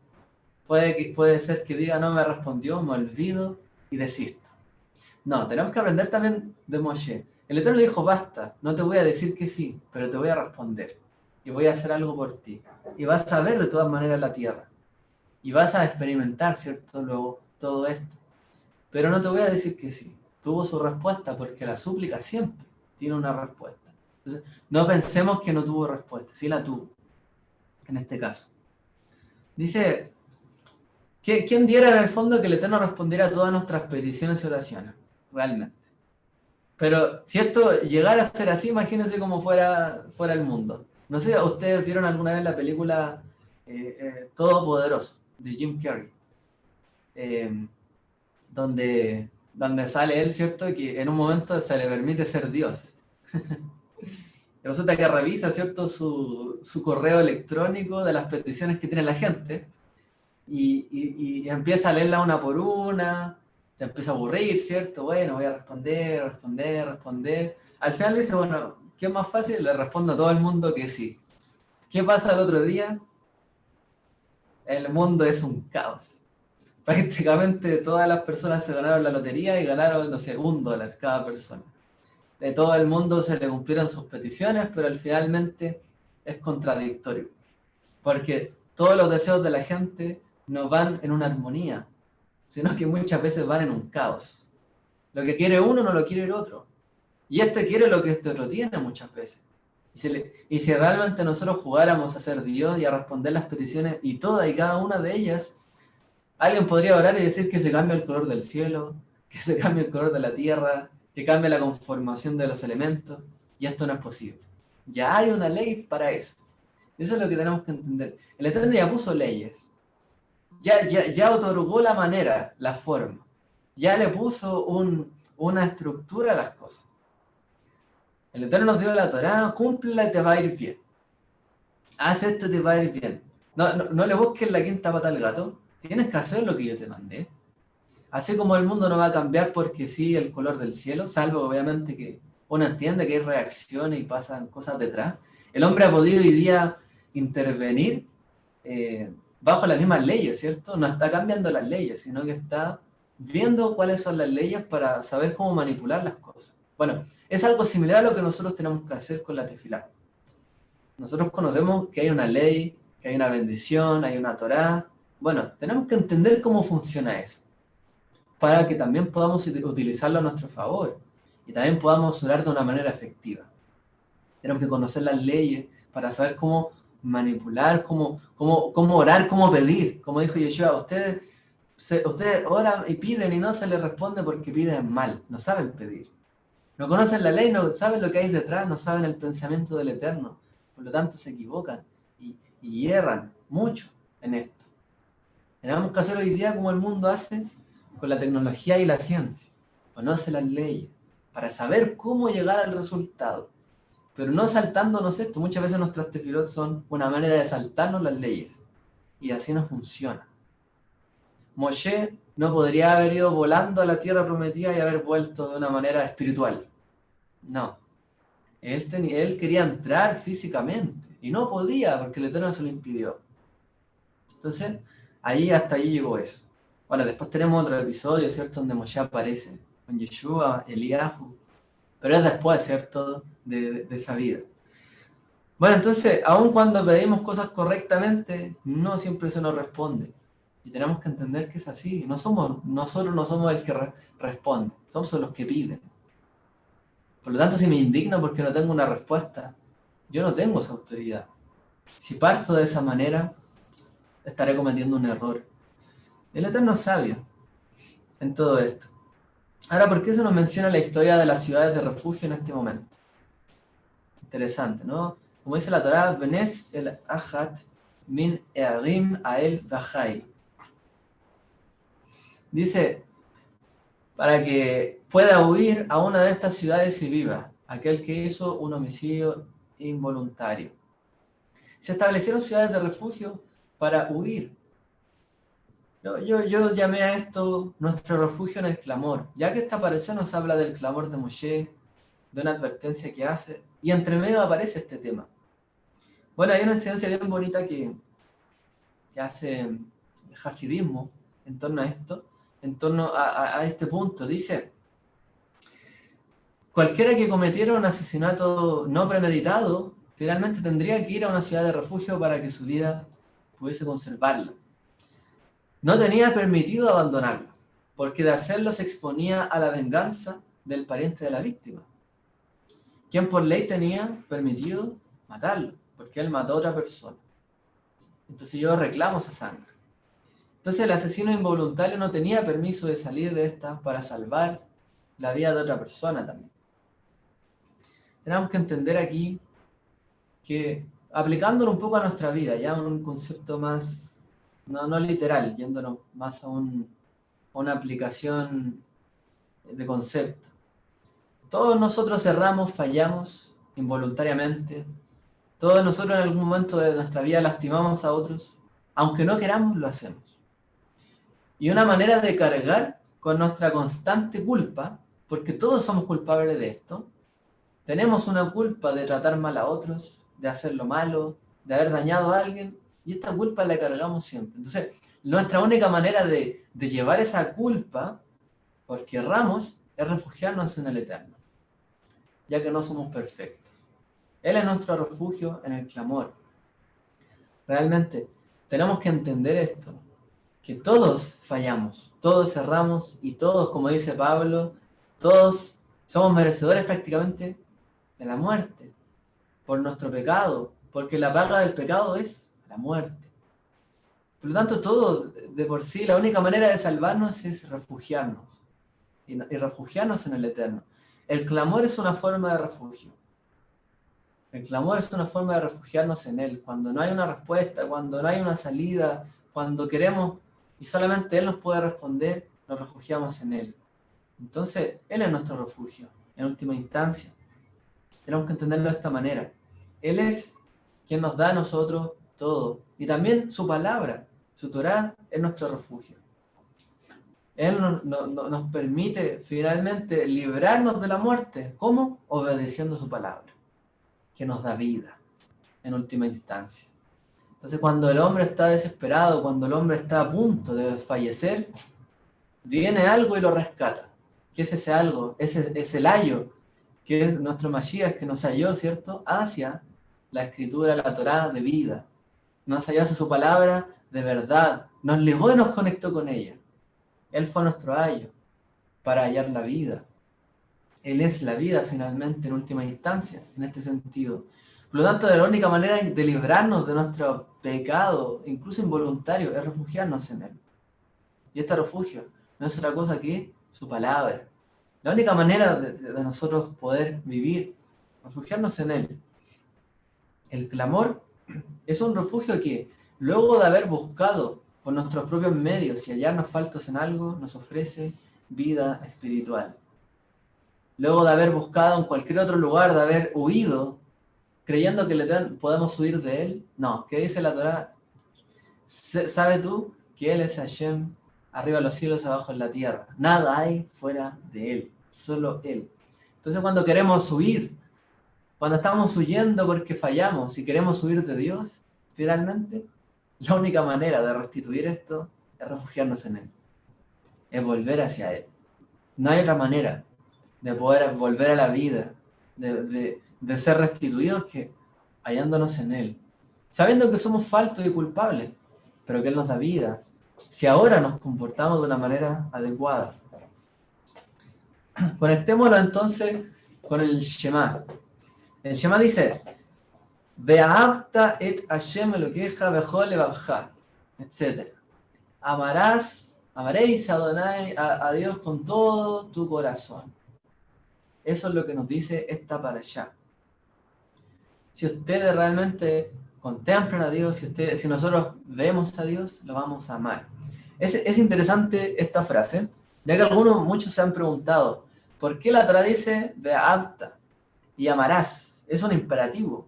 puede ser que diga, no me respondió, me olvido y desisto. No, tenemos que aprender también de Moshe. El Eterno le dijo, basta, no te voy a decir que sí, pero te voy a responder. Y voy a hacer algo por ti. Y vas a ver de todas maneras la tierra. Y vas a experimentar, ¿cierto?, luego todo esto. Pero no te voy a decir que sí. Tuvo su respuesta porque la súplica siempre tiene una respuesta. Entonces, no pensemos que no tuvo respuesta. Sí la tuvo, en este caso. Dice, ¿quién diera en el fondo que el Eterno respondiera a todas nuestras peticiones y oraciones? Realmente. Pero si esto llegara a ser así, imagínense cómo fuera el mundo. No sé, ¿ustedes vieron alguna vez la película Todopoderoso de Jim Carrey? Donde sale él, ¿cierto? Y que en un momento se le permite ser Dios. Y resulta que revisa, ¿cierto?, su correo electrónico de las peticiones que tiene la gente y empieza a leerla una por una, se empieza a aburrir, ¿cierto? Bueno, voy a responder. Al final dice, bueno, ¿qué es más fácil? Le respondo a todo el mundo que sí. ¿Qué pasa el otro día? El mundo es un caos. Prácticamente todas las personas se ganaron la lotería y ganaron, no sé, $1 cada persona. De todo el mundo se le cumplieron sus peticiones, pero finalmente es contradictorio. Porque todos los deseos de la gente no van en una armonía, sino que muchas veces van en un caos. Lo que quiere uno no lo quiere el otro. Y este quiere lo que este otro tiene muchas veces. Y si realmente nosotros jugáramos a ser Dios y a responder las peticiones, y todas y cada una de ellas, alguien podría orar y decir que se cambie el color del cielo, que se cambie el color de la tierra, que cambie la conformación de los elementos, y esto no es posible. Ya hay una ley para eso. Eso es lo que tenemos que entender. El Eterno ya puso leyes, ya otorgó la manera, la forma, ya le puso una estructura a las cosas. El Eterno nos dio la Torá, cúmplela y te va a ir bien. Haz esto y te va a ir bien. No le busques la quinta pata al gato. Tienes que hacer lo que yo te mandé. Así como el mundo no va a cambiar porque sí el color del cielo, salvo obviamente que uno entiende que hay reacciones y pasan cosas detrás. El hombre ha podido hoy día intervenir bajo las mismas leyes, ¿cierto? No está cambiando las leyes, sino que está viendo cuáles son las leyes para saber cómo manipular las cosas. Bueno, es algo similar a lo que nosotros tenemos que hacer con la tefilá. Nosotros conocemos que hay una ley, que hay una bendición, hay una Torá. Bueno, tenemos que entender cómo funciona eso, para que también podamos utilizarlo a nuestro favor y también podamos orar de una manera efectiva. Tenemos que conocer las leyes para saber cómo manipular, cómo orar, cómo pedir. Como dijo Yeshua, ustedes oran y piden y no se les responde porque piden mal, no saben pedir. No conocen la ley, no saben lo que hay detrás, no saben el pensamiento del Eterno. Por lo tanto, se equivocan y erran mucho en esto. Tenemos que hacer hoy día como el mundo hace con la tecnología y la ciencia. Conoce las leyes para saber cómo llegar al resultado. Pero no saltándonos esto. Muchas veces nuestras tefilot son una manera de saltarnos las leyes. Y así no funciona. Moshe no podría haber ido volando a la tierra prometida y haber vuelto de una manera espiritual. No. Él quería entrar físicamente. Y no podía porque el Eterno se lo impidió. Entonces, hasta allí llegó eso. Bueno, después tenemos otro episodio, ¿cierto? Donde Moshe aparece con Yeshua, Eliyahu. Pero es después, ¿cierto? De esa vida. Bueno, entonces, aun cuando pedimos cosas correctamente, no siempre se nos responde. Y tenemos que entender que es así. Nosotros no somos el que responde, somos los que piden. Por lo tanto, si me indigno porque no tengo una respuesta, yo no tengo esa autoridad. Si parto de esa manera, estaré cometiendo un error. El Eterno es sabio en todo esto. Ahora, ¿por qué se nos menciona la historia de las ciudades de refugio en este momento? Interesante, ¿no? Como dice la Torá, Venes el Achat min Earim Ael Vajai. Dice, para que pueda huir a una de estas ciudades y viva, aquel que hizo un homicidio involuntario. Se establecieron ciudades de refugio para huir. Yo llamé a esto nuestro refugio en el clamor, ya que esta pareció nos habla del clamor de Moshe, de una advertencia que hace, y entre medio aparece este tema. Bueno, hay una enseñanza bien bonita que hace el hasidismo en torno a esto, en torno a este punto. Dice, cualquiera que cometiera un asesinato no premeditado, finalmente tendría que ir a una ciudad de refugio para que su vida pudiese conservarla. No tenía permitido abandonarla, porque de hacerlo se exponía a la venganza del pariente de la víctima, quien por ley tenía permitido matarlo, porque él mató a otra persona. Entonces yo reclamo esa sangre. Entonces el asesino involuntario no tenía permiso de salir de esta para salvar la vida de otra persona también. Tenemos que entender aquí que, aplicándolo un poco a nuestra vida, ya un concepto más, no literal, yéndonos más a una aplicación de concepto. Todos nosotros erramos, fallamos involuntariamente. Todos nosotros en algún momento de nuestra vida lastimamos a otros. Aunque no queramos, lo hacemos. Y una manera de cargar con nuestra constante culpa, porque todos somos culpables de esto, tenemos una culpa de tratar mal a otros, de hacer lo malo, de haber dañado a alguien, y esta culpa la cargamos siempre. Entonces, nuestra única manera de llevar esa culpa, porque erramos, es refugiarnos en el Eterno, ya que no somos perfectos. Él es nuestro refugio en el clamor. Realmente, tenemos que entender esto, que todos fallamos, todos erramos, y todos, como dice Pablo, todos somos merecedores prácticamente de la muerte, por nuestro pecado, porque la paga del pecado es la muerte. Por lo tanto, todo de por sí, la única manera de salvarnos es refugiarnos y refugiarnos en el Eterno. El clamor es una forma de refugio. El clamor es una forma de refugiarnos en Él. Cuando no hay una respuesta, cuando no hay una salida, cuando queremos y solamente Él nos puede responder, nos refugiamos en Él. Entonces, Él es nuestro refugio, en última instancia. Tenemos que entenderlo de esta manera. Él es quien nos da a nosotros todo. Y también su palabra, su Torá, es nuestro refugio. Él nos permite finalmente librarnos de la muerte. ¿Cómo? Obedeciendo su palabra, que nos da vida, en última instancia. Entonces, cuando el hombre está desesperado, cuando el hombre está a punto de fallecer, viene algo y lo rescata. ¿Qué es ese algo? Es el ayo, que es nuestro Mashiach, que nos halló, ¿cierto?, hacia la escritura, la Torá de vida. Nos halló hacia su palabra de verdad. Nos ligó y nos conectó con ella. Él fue nuestro ayo para hallar la vida. Él es la vida finalmente, en última instancia, en este sentido. Por lo tanto, la única manera de librarnos de nuestro pecado, incluso involuntario, es refugiarnos en Él. Y este refugio no es otra cosa que su palabra. La única manera de nosotros poder vivir, refugiarnos en Él. El clamor es un refugio que, luego de haber buscado por nuestros propios medios y hallarnos faltos en algo, nos ofrece vida espiritual. Luego de haber buscado en cualquier otro lugar, de haber huido, creyendo que podemos huir de Él, no. ¿Qué dice la Torá? ¿Sabe tú que Él es Hashem, arriba en los cielos, abajo en la tierra? Nada hay fuera de Él, solo Él. Entonces, cuando queremos huir, cuando estamos huyendo porque fallamos y queremos huir de Dios, finalmente, la única manera de restituir esto es refugiarnos en Él, es volver hacia Él. No hay otra manera de poder volver a la vida, de ser restituidos que hallándonos en Él, sabiendo que somos faltos y culpables, pero que Él nos da vida, si ahora nos comportamos de una manera adecuada. Conectémoslo entonces con el Shema. El Shema dice, Ve'ahavta et Hashem Elokeja bechol levavcha, etc. Amaréis a Dios con todo tu corazón. Eso es lo que nos dice esta parashá. Si ustedes realmente contemplan a Dios, si nosotros vemos a Dios, lo vamos a amar. Es interesante esta frase, ya que muchos se han preguntado, ¿por qué la Torá dice Ve'ahavta y amarás? Es un imperativo.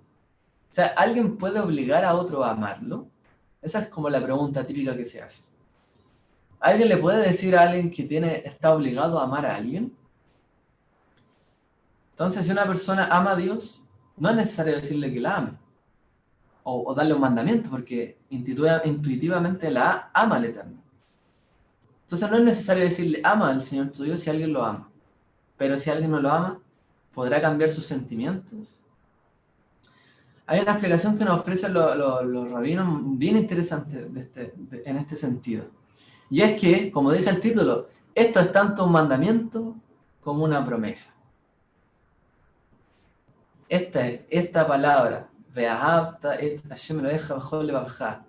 O sea, ¿alguien puede obligar a otro a amarlo? Esa es como la pregunta típica que se hace. ¿Alguien le puede decir a alguien que está obligado a amar a alguien? Entonces, si una persona ama a Dios, no es necesario decirle que la ame o darle un mandamiento, porque intuitivamente la ama al Eterno. Entonces, no es necesario decirle ama al Señor tu Dios si alguien lo ama. Pero si alguien no lo ama, ¿podrá cambiar sus sentimientos? Hay una explicación que nos ofrecen los rabinos bien interesante en este sentido. Y es que, como dice el título, esto es tanto un mandamiento como una promesa. Esta palabra, Ve'ahavta et Hashem Eloheja bechol levavcha,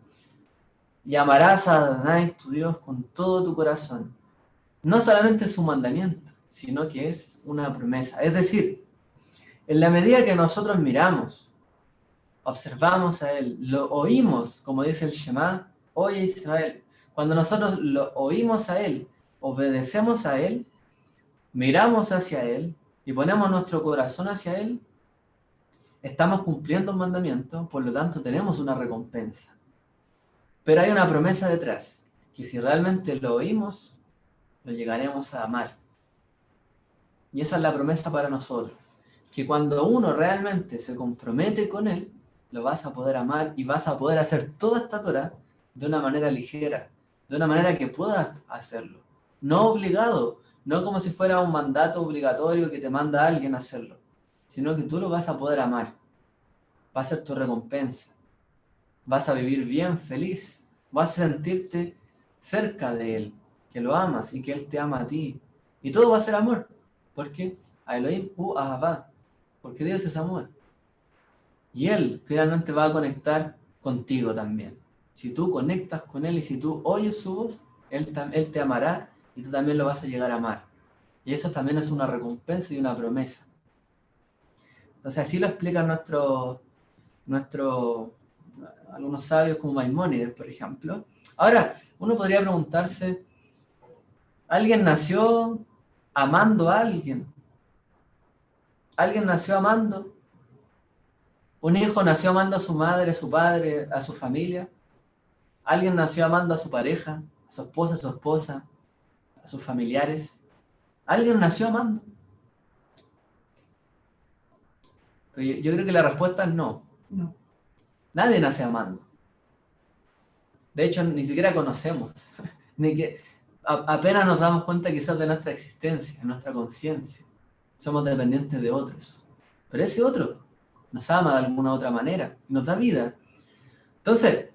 y amarás a Adonai tu Dios con todo tu corazón, no solamente es un mandamiento, sino que es una promesa. Es decir, en la medida que nosotros miramos, observamos a Él, lo oímos, como dice el Shema, oye Israel, cuando nosotros lo oímos a Él, obedecemos a Él, miramos hacia Él y ponemos nuestro corazón hacia Él, estamos cumpliendo un mandamiento, por lo tanto tenemos una recompensa. Pero hay una promesa detrás, que si realmente lo oímos, lo llegaremos a amar. Y esa es la promesa para nosotros, que cuando uno realmente se compromete con Él, lo vas a poder amar y vas a poder hacer toda esta Torah de una manera ligera, de una manera que puedas hacerlo. No obligado, no como si fuera un mandato obligatorio que te manda a alguien a hacerlo, sino que tú lo vas a poder amar. Va a ser tu recompensa. Vas a vivir bien, feliz. Vas a sentirte cerca de Él, que lo amas y que Él te ama a ti. Y todo va a ser amor. ¿Por qué? A Elohim hu ahavá. Porque Dios es amor. Y Él finalmente va a conectar contigo también. Si tú conectas con Él y si tú oyes su voz, Él te amará y tú también lo vas a llegar a amar. Y eso también es una recompensa y una promesa. Entonces así lo explican algunos sabios como Maimónides, por ejemplo. Ahora, uno podría preguntarse, ¿alguien nació amando a alguien? ¿Alguien nació amando? ¿Un hijo nació amando a su madre, a su padre, a su familia? ¿Alguien nació amando a su pareja, a su esposa, a sus familiares? ¿Alguien nació amando? Pero yo creo que la respuesta es no. No. Nadie nace amando. De hecho, ni siquiera conocemos. Ni que apenas nos damos cuenta quizás de nuestra existencia, de nuestra conciencia. Somos dependientes de otros. Pero ese otro nos ama de alguna otra manera y nos da vida. Entonces,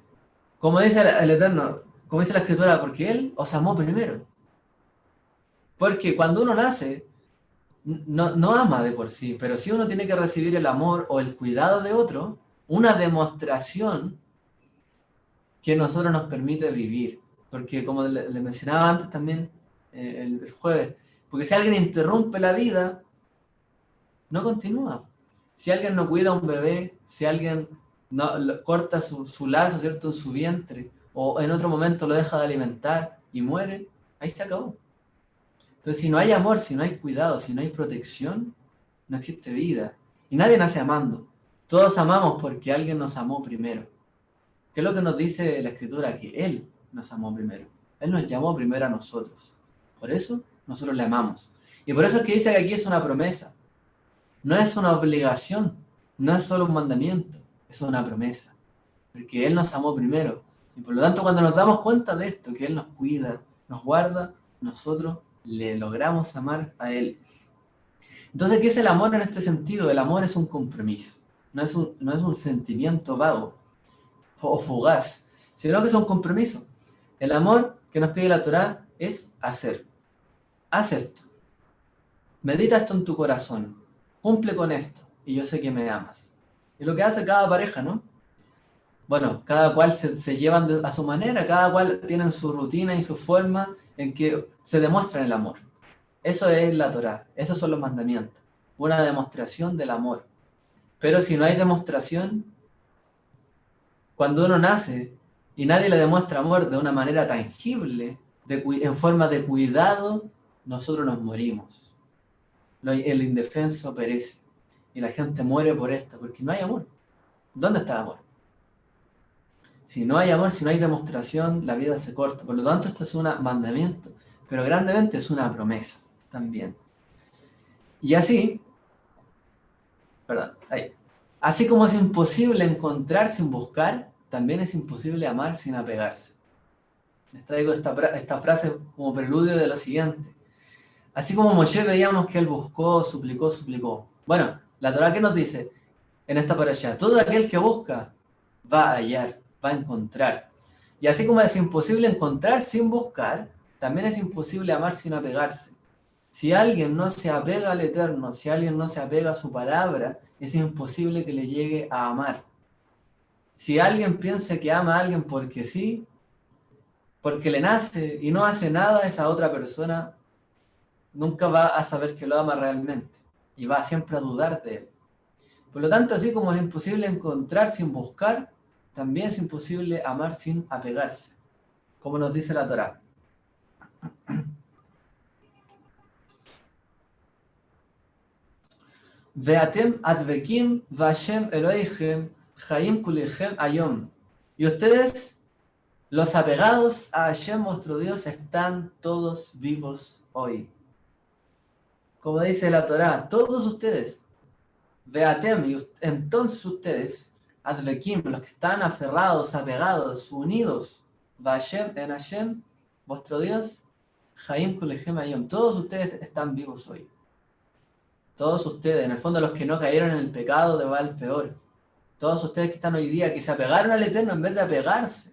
como dice el Eterno, como dice la Escritura, porque Él os amó primero. Porque cuando uno nace, no ama de por sí, pero si uno tiene que recibir el amor o el cuidado de otro, una demostración que a nosotros nos permite vivir. Porque como le mencionaba antes también, el jueves, porque si alguien interrumpe la vida, no continúa. Si alguien no cuida a un bebé, si alguien corta su lazo, ¿cierto?, en su vientre, o en otro momento lo deja de alimentar y muere, ahí se acabó. Entonces, si no hay amor, si no hay cuidado, si no hay protección, no existe vida. Y nadie nace amando. Todos amamos porque alguien nos amó primero. ¿Qué es lo que nos dice la Escritura? Que Él nos amó primero. Él nos llamó primero a nosotros. Por eso nosotros le amamos. Y por eso es que dice que aquí es una promesa. No es una obligación, no es solo un mandamiento, es una promesa. Porque Él nos amó primero. Y por lo tanto, cuando nos damos cuenta de esto, que Él nos cuida, nos guarda, nosotros le logramos amar a Él. Entonces, ¿qué es el amor en este sentido? El amor es un compromiso, no es un sentimiento vago o fugaz, sino que es un compromiso. El amor que nos pide la Torá es hacer. Haz esto. Medita esto en tu corazón. Cumple con esto. Y yo sé que me amas. Y lo que hace cada pareja, ¿no? Bueno, cada cual se llevan a su manera, cada cual tiene su rutina y su forma en que se demuestran el amor. Eso es la Torá, esos son los mandamientos. Una demostración del amor. Pero si no hay demostración, cuando uno nace y nadie le demuestra amor de una manera tangible, en forma de cuidado, nosotros nos morimos. El indefenso perece. Y la gente muere por esto, porque no hay amor. ¿Dónde está el amor? Si no hay amor, si no hay demostración, la vida se corta. Por lo tanto, esto es un mandamiento, pero grandemente es una promesa también. Y así, perdón, ahí. Así como es imposible encontrar sin buscar, también es imposible amar sin apegarse. Les traigo esta frase como preludio de lo siguiente. Así como Moshe veíamos que él buscó, suplicó. Bueno, la Torá, ¿qué nos dice en esta parasha? Todo aquel que busca va a hallar, va a encontrar. Y así como es imposible encontrar sin buscar, también es imposible amar sin apegarse. Si alguien no se apega al Eterno, si alguien no se apega a su palabra, es imposible que le llegue a amar. Si alguien piensa que ama a alguien porque sí, porque le nace y no hace nada, esa otra persona nunca va a saber que lo ama realmente y va siempre a dudar de él. Por lo tanto, así como es imposible encontrar sin buscar, también es imposible amar sin apegarse, como nos dice la Torá. Veatem advekim vashem Elohechem Chaim kulechem ayom. Y ustedes, los apegados a Hashem, vuestro Dios, están todos vivos hoy. Como dice la Torá, todos ustedes, Veatem, y entonces ustedes, advekim, los que están aferrados, apegados, unidos, Vashem en Hashem, vuestro Dios, Chaim kulechem ayom. Todos ustedes están vivos hoy. Todos ustedes, en el fondo los que no cayeron en el pecado de Baal peor. Todos ustedes que están hoy día, que se apegaron al Eterno en vez de apegarse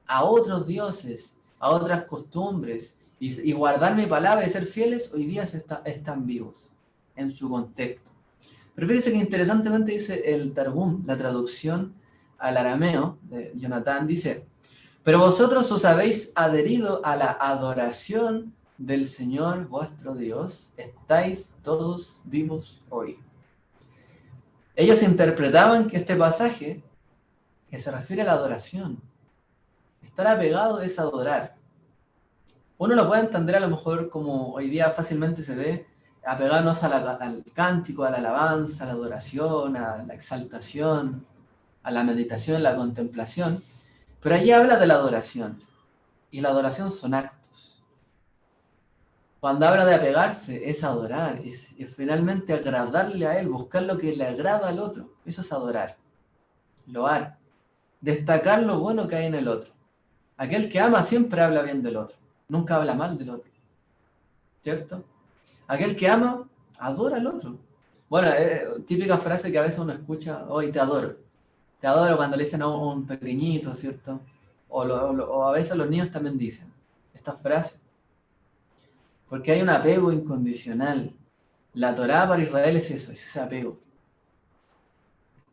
a otros dioses, a otras costumbres, y guardar mi palabra y ser fieles, hoy día están vivos en su contexto. Pero fíjese que interesantemente dice el Targum, la traducción al arameo de Jonathan, dice: pero vosotros os habéis adherido a la adoración del Señor vuestro Dios, estáis todos vivos hoy. Ellos interpretaban que este pasaje, que se refiere a la adoración, estar apegado es adorar. Uno lo puede entender a lo mejor como hoy día fácilmente se ve, apegarnos al cántico, a la alabanza, a la adoración, a la exaltación, a la meditación, a la contemplación. Pero allí habla de la adoración. Y la adoración son actos. Cuando habla de apegarse, es adorar, es finalmente agradarle a él, buscar lo que le agrada al otro. Eso es adorar, loar, destacar lo bueno que hay en el otro. Aquel que ama siempre habla bien del otro, nunca habla mal del otro, ¿cierto? Aquel que ama, adora al otro. Bueno, típica frase que a veces uno escucha: hoy te adoro. Te adoro cuando le dicen a un pequeñito, ¿cierto? O a veces los niños también dicen esta frase. Porque hay un apego incondicional. La Torá para Israel es eso, es ese apego.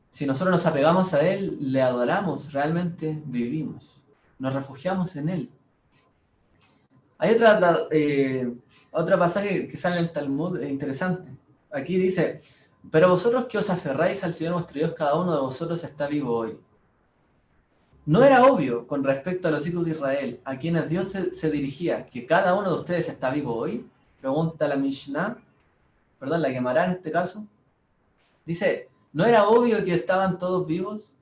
Si nosotros nos apegamos a Él, le adoramos, realmente vivimos. Nos refugiamos en Él. Hay otro pasaje que sale en el Talmud interesante. Aquí dice: pero vosotros que os aferráis al Señor vuestro Dios, cada uno de vosotros está vivo hoy. ¿No era obvio con respecto a los hijos de Israel, a quienes Dios se dirigía, que cada uno de ustedes está vivo hoy? Pregunta la Mishnah, perdón, la Gemara en este caso. Dice: ¿no era obvio que estaban todos vivos?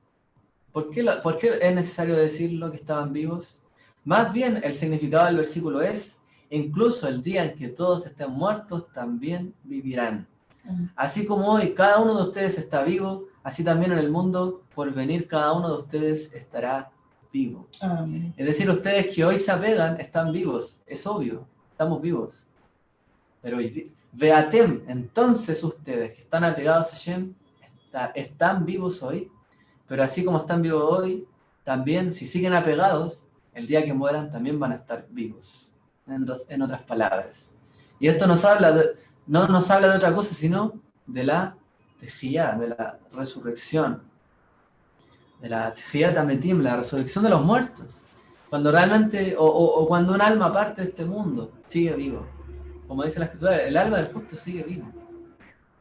¿Por qué es necesario decirlo que estaban vivos? Más bien, el significado del versículo es: incluso el día en que todos estén muertos, también vivirán. Así como hoy cada uno de ustedes está vivo, así también en el mundo por venir cada uno de ustedes estará vivo. Amén. Es decir, ustedes que hoy se apegan están vivos, es obvio, estamos vivos. Pero veatem, entonces ustedes que están apegados a Hashem, están vivos hoy, pero así como están vivos hoy, también si siguen apegados, el día que mueran también van a estar vivos, en otras palabras. Y esto no nos habla de otra cosa, sino de la tejía, de la resurrección, de la tejía tametim, la resurrección de los muertos. Cuando realmente, o cuando un alma parte de este mundo, sigue vivo. Como dice la Escritura, el alma del justo sigue vivo,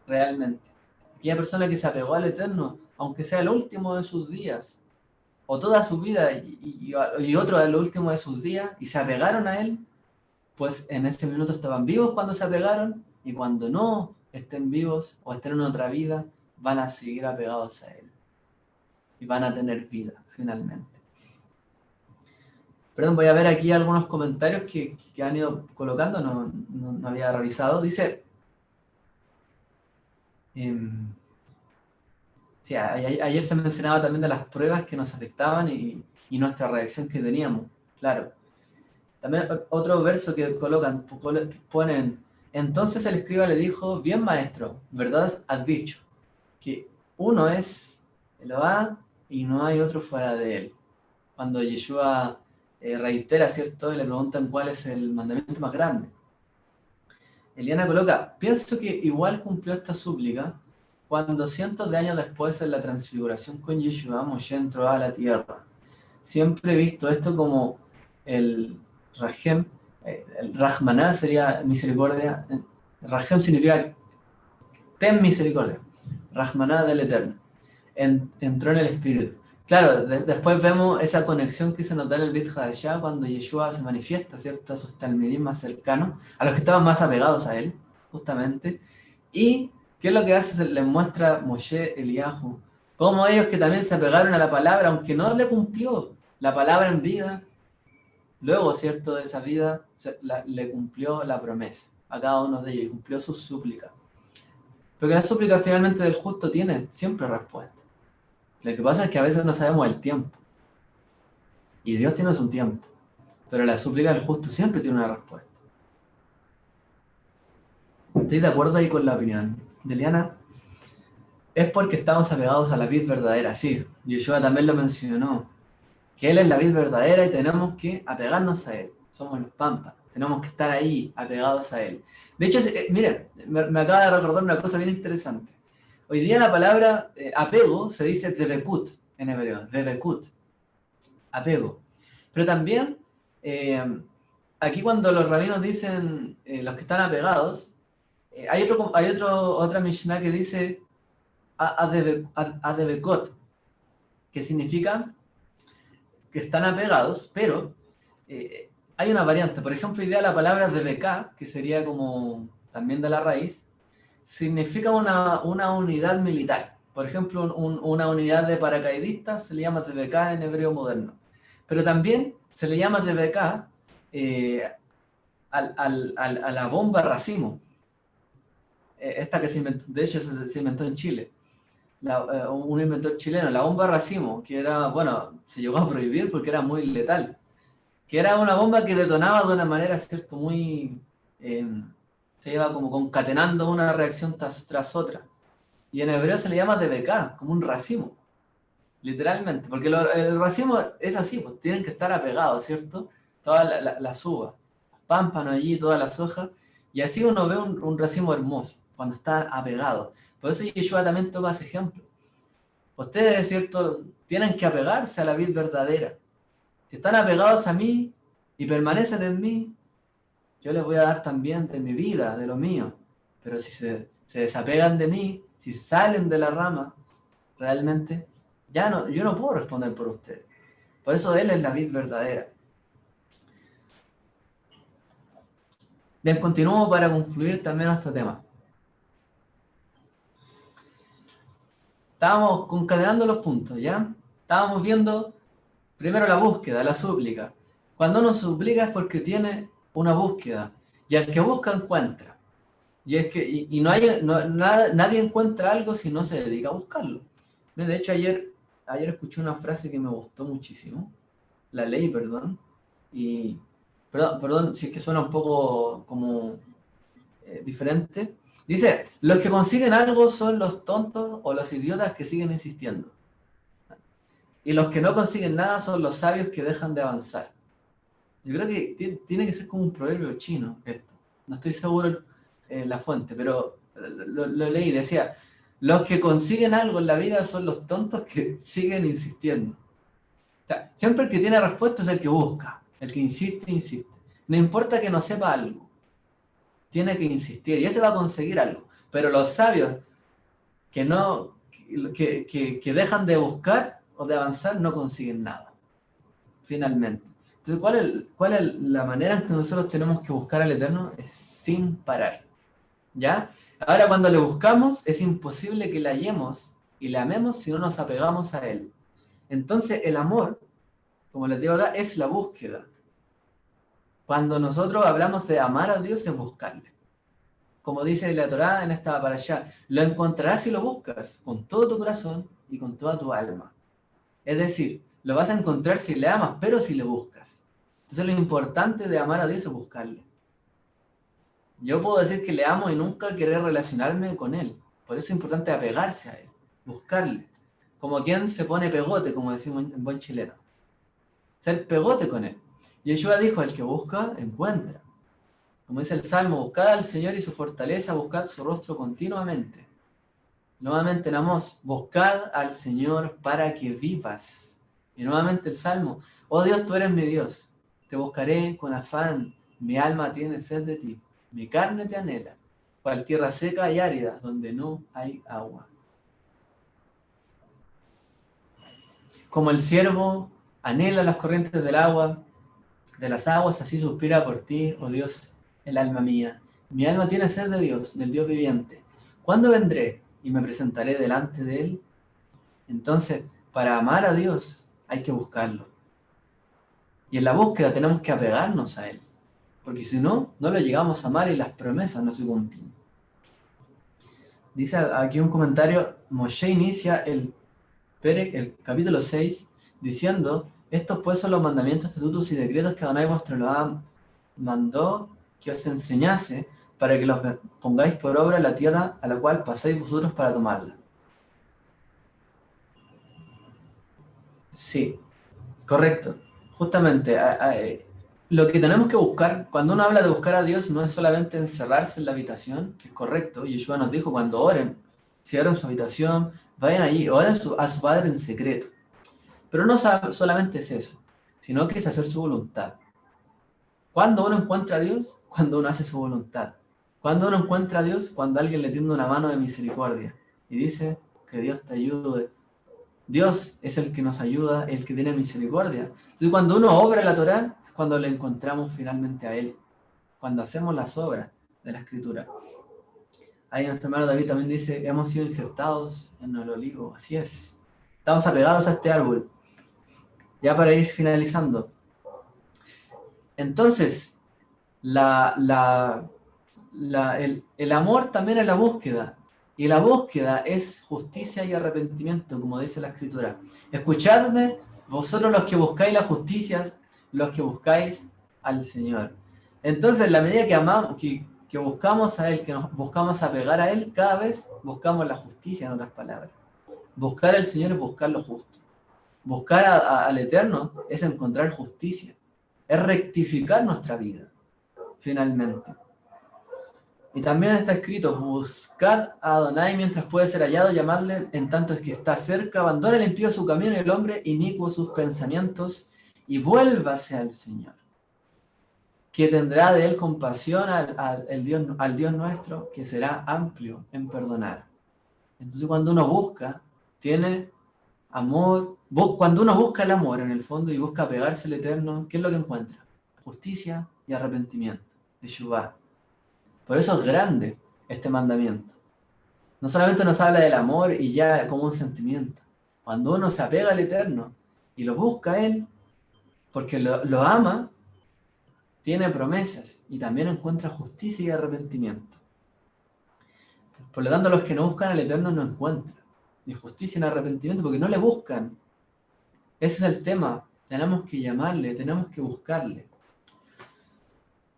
realmente. Aquella persona que se apegó al Eterno, aunque sea el último de sus días, o toda su vida y otro el último de sus días, y se apegaron a Él, pues en ese minuto estaban vivos cuando se apegaron, y cuando no estén vivos o estén en otra vida, van a seguir apegados a Él. Y van a tener vida, finalmente. Perdón, voy a ver aquí algunos comentarios que han ido colocando, no había revisado. Dice... sí, ayer se mencionaba también de las pruebas que nos afectaban y nuestra reacción que teníamos, claro. También otro verso que ponen: entonces el escriba le dijo: bien maestro, ¿verdad has dicho? Que uno es Elohá y no hay otro fuera de él. Cuando Yeshua reitera, ¿cierto? Y le preguntan cuál es el mandamiento más grande. Eliana coloca: pienso que igual cumplió esta súplica cuando cientos de años después, en la transfiguración con Yeshua, Moshe entró a la tierra. Siempre he visto esto como el Rahem, el Rahmaná sería misericordia, Rahem significa ten misericordia, Rahmaná del Eterno, entró en el Espíritu. Claro, después vemos esa conexión que se nos da en el Brit Hadashah cuando Yeshua se manifiesta, ¿cierto?, a sus talmidim más cercanos, a los que estaban más apegados a él, justamente. Y ¿qué es lo que hace? Les muestra Moshe Eliyahu, cómo ellos que también se apegaron a la palabra, aunque no le cumplió la palabra en vida, luego, ¿cierto?, de esa vida, le cumplió la promesa a cada uno de ellos y cumplió sus súplicas. Porque la súplica finalmente del justo tiene siempre respuesta. Lo que pasa es que a veces no sabemos el tiempo. Y Dios tiene su tiempo. Pero la súplica del justo siempre tiene una respuesta. Estoy de acuerdo ahí con la opinión de Liana. Es porque estamos apegados a la vid verdadera, sí. Yeshua también lo mencionó. Que Él es la vid verdadera y tenemos que apegarnos a Él. Somos los pampas. Tenemos que estar ahí, apegados a Él. De hecho, mire, me acaba de recordar una cosa bien interesante. Hoy día la palabra apego se dice debekut en hebreo, debekut, apego. Pero también, aquí cuando los rabinos dicen los que están apegados, otra Mishnah que dice adebekot, que significa que están apegados, pero hay una variante. Por ejemplo, hoy día la palabra debeká, que sería como también de la raíz, significa una unidad militar. Por ejemplo, una unidad de paracaidistas se le llama debeká en hebreo moderno. Pero también se le llama debeká a la bomba racimo. Esta que se inventó, de hecho se inventó en Chile. Un inventor chileno, la bomba racimo, que era, bueno, se llegó a prohibir porque era muy letal. Que era una bomba que detonaba de una manera, ¿cierto? Muy... se iba como concatenando una reacción tras otra. Y en hebreo se le llama debeká, como un racimo. Literalmente, porque el racimo es así, pues tienen que estar apegados, ¿cierto? Todas las uvas, los pámpanos allí, todas las hojas, y así uno ve un racimo hermoso, cuando está apegado. Por eso Yeshua también toma ese ejemplo. Ustedes, ¿cierto? Tienen que apegarse a la vid verdadera. Si están apegados a mí y permanecen en mí, yo les voy a dar también de mi vida, de lo mío. Pero si se desapegan de mí, si salen de la rama, realmente yo no puedo responder por ustedes. Por eso Él es la vid verdadera. Bien, continúo para concluir también nuestro tema. Estábamos concatenando los puntos, ¿ya? Estábamos viendo primero la búsqueda, la súplica. Cuando uno suplica es porque tiene una búsqueda. Y al que busca encuentra. Y es que nadie encuentra algo si no se dedica a buscarlo. De hecho, ayer escuché una frase que me gustó muchísimo. La leí, perdón. Y perdón si es que suena un poco como diferente. Dice, los que consiguen algo son los tontos o los idiotas que siguen insistiendo. Y los que no consiguen nada son los sabios que dejan de avanzar. Yo creo que tiene que ser como un proverbio chino esto. No estoy seguro la fuente, pero lo leí. Decía, los que consiguen algo en la vida son los tontos que siguen insistiendo. O sea, siempre el que tiene respuesta es el que busca. El que insiste, insiste. No importa que no sepa algo. Tiene que insistir y ese va a conseguir algo. Pero los sabios que dejan de buscar o de avanzar no consiguen nada. Finalmente. Entonces, ¿cuál es la manera en que nosotros tenemos que buscar al Eterno? Es sin parar. ¿Ya? Ahora, cuando le buscamos, es imposible que le hallemos y le amemos si no nos apegamos a Él. Entonces, el amor, como les digo acá, es la búsqueda. Cuando nosotros hablamos de amar a Dios, es buscarle. Como dice la Torá en esta parashá, lo encontrarás si lo buscas con todo tu corazón y con toda tu alma. Es decir, lo vas a encontrar si le amas, pero si le buscas. Entonces lo importante de amar a Dios es buscarle. Yo puedo decir que le amo y nunca querer relacionarme con Él. Por eso es importante apegarse a Él, buscarle. Como quien se pone pegote, como decimos en buen chileno. Ser pegote con Él. Yeshua dijo, el que busca, encuentra. Como dice el Salmo, buscad al Señor y su fortaleza, buscad su rostro continuamente. Nuevamente en Amós, buscad al Señor para que vivas. Y nuevamente el Salmo, oh Dios, tú eres mi Dios. Te buscaré con afán, mi alma tiene sed de ti. Mi carne te anhela, cual tierra seca y árida, donde no hay agua. Como el ciervo anhela las corrientes del agua, de las aguas, así suspira por ti, oh Dios, el alma mía. Mi alma tiene sed de Dios, del Dios viviente. ¿Cuándo vendré y me presentaré delante de Él? Entonces, para amar a Dios hay que buscarlo. Y en la búsqueda tenemos que apegarnos a Él. Porque si no, no lo llegamos a amar y las promesas no se cumplen. Dice aquí un comentario, Moshe inicia el capítulo 6 diciendo, estos pues son los mandamientos, estatutos y decretos que Adonai vuestro Elohim mandó que os enseñase para que los pongáis por obra en la tierra a la cual pasáis vosotros para tomarla. Sí, correcto. Justamente, lo que tenemos que buscar, cuando uno habla de buscar a Dios, no es solamente encerrarse en la habitación, que es correcto. Yeshua nos dijo, cuando oren, cierren su habitación, vayan allí, oren a su Padre en secreto. Pero no solamente es eso, sino que es hacer su voluntad. ¿Cuándo uno encuentra a Dios? Cuando uno hace su voluntad. ¿Cuándo uno encuentra a Dios? Cuando alguien le tiende una mano de misericordia y dice que Dios te ayude. Dios es el que nos ayuda, el que tiene misericordia. Entonces, cuando uno obra la Torá, es cuando le encontramos finalmente a Él. Cuando hacemos las obras de la Escritura. Ahí nuestro hermano David también dice, hemos sido injertados en el olivo. Así es. Estamos apegados a este árbol. Ya para ir finalizando. Entonces, el amor también es la búsqueda. Y la búsqueda es justicia y arrepentimiento, como dice la Escritura. Escuchadme, vosotros los que buscáis la justicia, los que buscáis al Señor. Entonces, en la medida que amamos, que buscamos a Él, que nos buscamos apegar a Él, cada vez buscamos la justicia, en otras palabras. Buscar al Señor es buscar lo justo. Buscar al Eterno es encontrar justicia. Es rectificar nuestra vida, finalmente. Y también está escrito, buscad a Adonai mientras puede ser hallado, llamadle en tanto es que está cerca, abandone el impío su camino y el hombre inicuo sus pensamientos, y vuélvase al Señor, que tendrá de él compasión al Dios nuestro, que será amplio en perdonar. Entonces cuando uno busca, tiene amor, cuando uno busca el amor en el fondo y busca pegarse al Eterno, ¿qué es lo que encuentra? Justicia y arrepentimiento, Teshuvá. Por eso es grande este mandamiento. No solamente nos habla del amor y ya como un sentimiento. Cuando uno se apega al Eterno y lo busca a Él, porque lo ama, tiene promesas y también encuentra justicia y arrepentimiento. Por lo tanto, los que no buscan al Eterno no encuentran ni justicia ni arrepentimiento porque no le buscan. Ese es el tema. Tenemos que llamarle, tenemos que buscarle.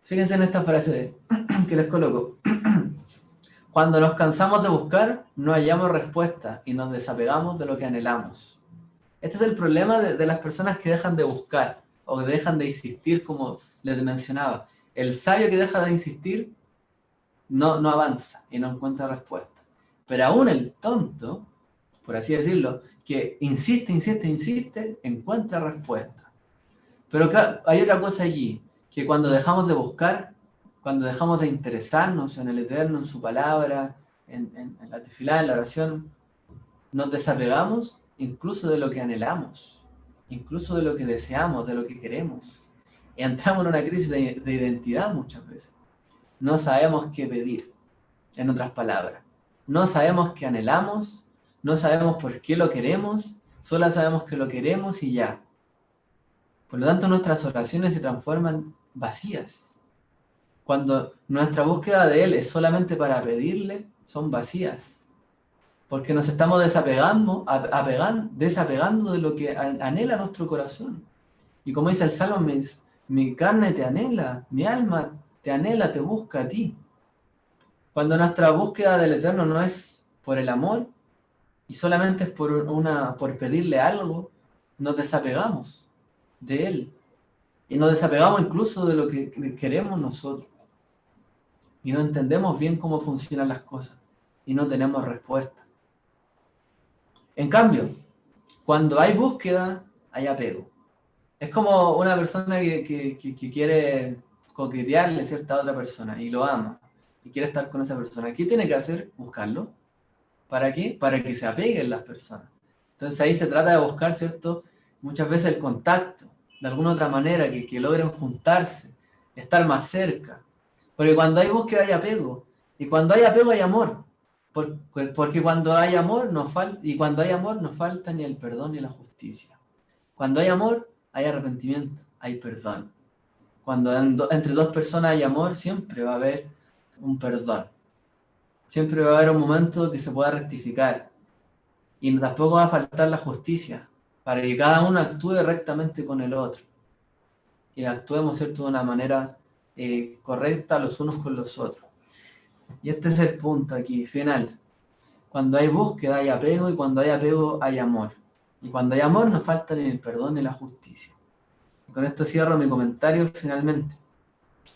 Fíjense en esta frase que les coloco. Cuando nos cansamos de buscar, no hallamos respuesta y nos desapegamos de lo que anhelamos. Este es el problema de las personas que dejan de buscar o que dejan de insistir, como les mencionaba. El sabio que deja de insistir no avanza y no encuentra respuesta. Pero aún el tonto, por así decirlo, que insiste, encuentra respuesta. Pero hay otra cosa allí, que cuando dejamos de buscar, cuando dejamos de interesarnos en el Eterno, en su palabra, en la tefilá, en la oración, nos desapegamos incluso de lo que anhelamos, incluso de lo que deseamos, de lo que queremos. Y entramos en una crisis de identidad muchas veces. No sabemos qué pedir, en otras palabras. No sabemos qué anhelamos, no sabemos por qué lo queremos, solo sabemos que lo queremos y ya. Por lo tanto, nuestras oraciones se transforman vacías. Cuando nuestra búsqueda de Él es solamente para pedirle, son vacías. Porque nos estamos desapegando de lo que anhela nuestro corazón. Y como dice el Salmo, mi carne te anhela, mi alma te anhela, te busca a ti. Cuando nuestra búsqueda del Eterno no es por el amor, y solamente es por pedirle algo, nos desapegamos de Él. Y nos desapegamos incluso de lo que queremos nosotros. Y no entendemos bien cómo funcionan las cosas. Y no tenemos respuesta. En cambio, cuando hay búsqueda, hay apego. Es como una persona que quiere coquetearle a otra persona y lo ama. Y quiere estar con esa persona. ¿Qué tiene que hacer? Buscarlo. ¿Para qué? Para que se apeguen las personas. Entonces ahí se trata de buscar, ¿cierto? Muchas veces el contacto, de alguna otra manera, que logren juntarse, estar más cerca. Porque cuando hay búsqueda hay apego. Y cuando hay apego hay amor. Porque cuando hay amor no falta ni el perdón ni la justicia. Cuando hay amor hay arrepentimiento, hay perdón. Cuando entre dos personas hay amor siempre va a haber un perdón. Siempre va a haber un momento que se pueda rectificar. Y tampoco va a faltar la justicia, para que cada uno actúe rectamente con el otro. Y actuemos, ¿cierto?, de una manera correcta los unos con los otros. Y este es el punto aquí, final. Cuando hay búsqueda hay apego, y cuando hay apego hay amor. Y cuando hay amor no falta ni el perdón ni la justicia. Y con esto cierro mi comentario finalmente.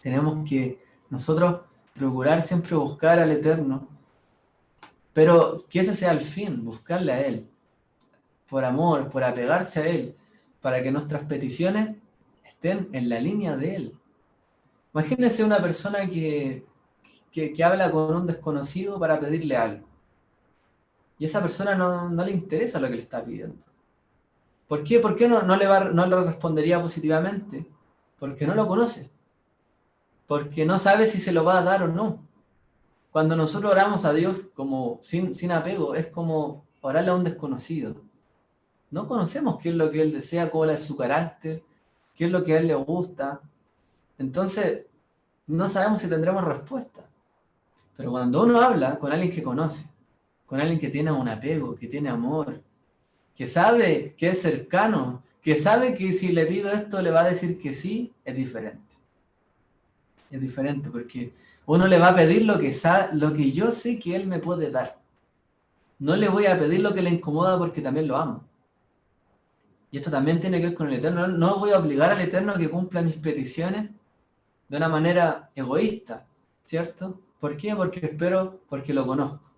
Tenemos que nosotros procurar siempre buscar al Eterno pero que ese sea el fin, buscarle a Él, por amor, por apegarse a Él, para que nuestras peticiones estén en la línea de Él. Imagínense una persona que habla con un desconocido para pedirle algo, y esa persona no le interesa lo que le está pidiendo. ¿Por qué? ¿Por qué no le respondería positivamente? Porque no lo conoce, porque no sabe si se lo va a dar o no. Cuando nosotros oramos a Dios como sin apego, es como orarle a un desconocido. No conocemos qué es lo que Él desea, cuál es su carácter, qué es lo que a Él le gusta. Entonces, no sabemos si tendremos respuesta. Pero cuando uno habla con alguien que conoce, con alguien que tiene un apego, que tiene amor, que sabe que es cercano, que sabe que si le pido esto le va a decir que sí, es diferente. Es diferente porque uno le va a pedir lo que yo sé que Él me puede dar. No le voy a pedir lo que le incomoda porque también lo amo. Y esto también tiene que ver con el Eterno. No voy a obligar al Eterno a que cumpla mis peticiones de una manera egoísta, ¿cierto? ¿Por qué? Porque lo conozco,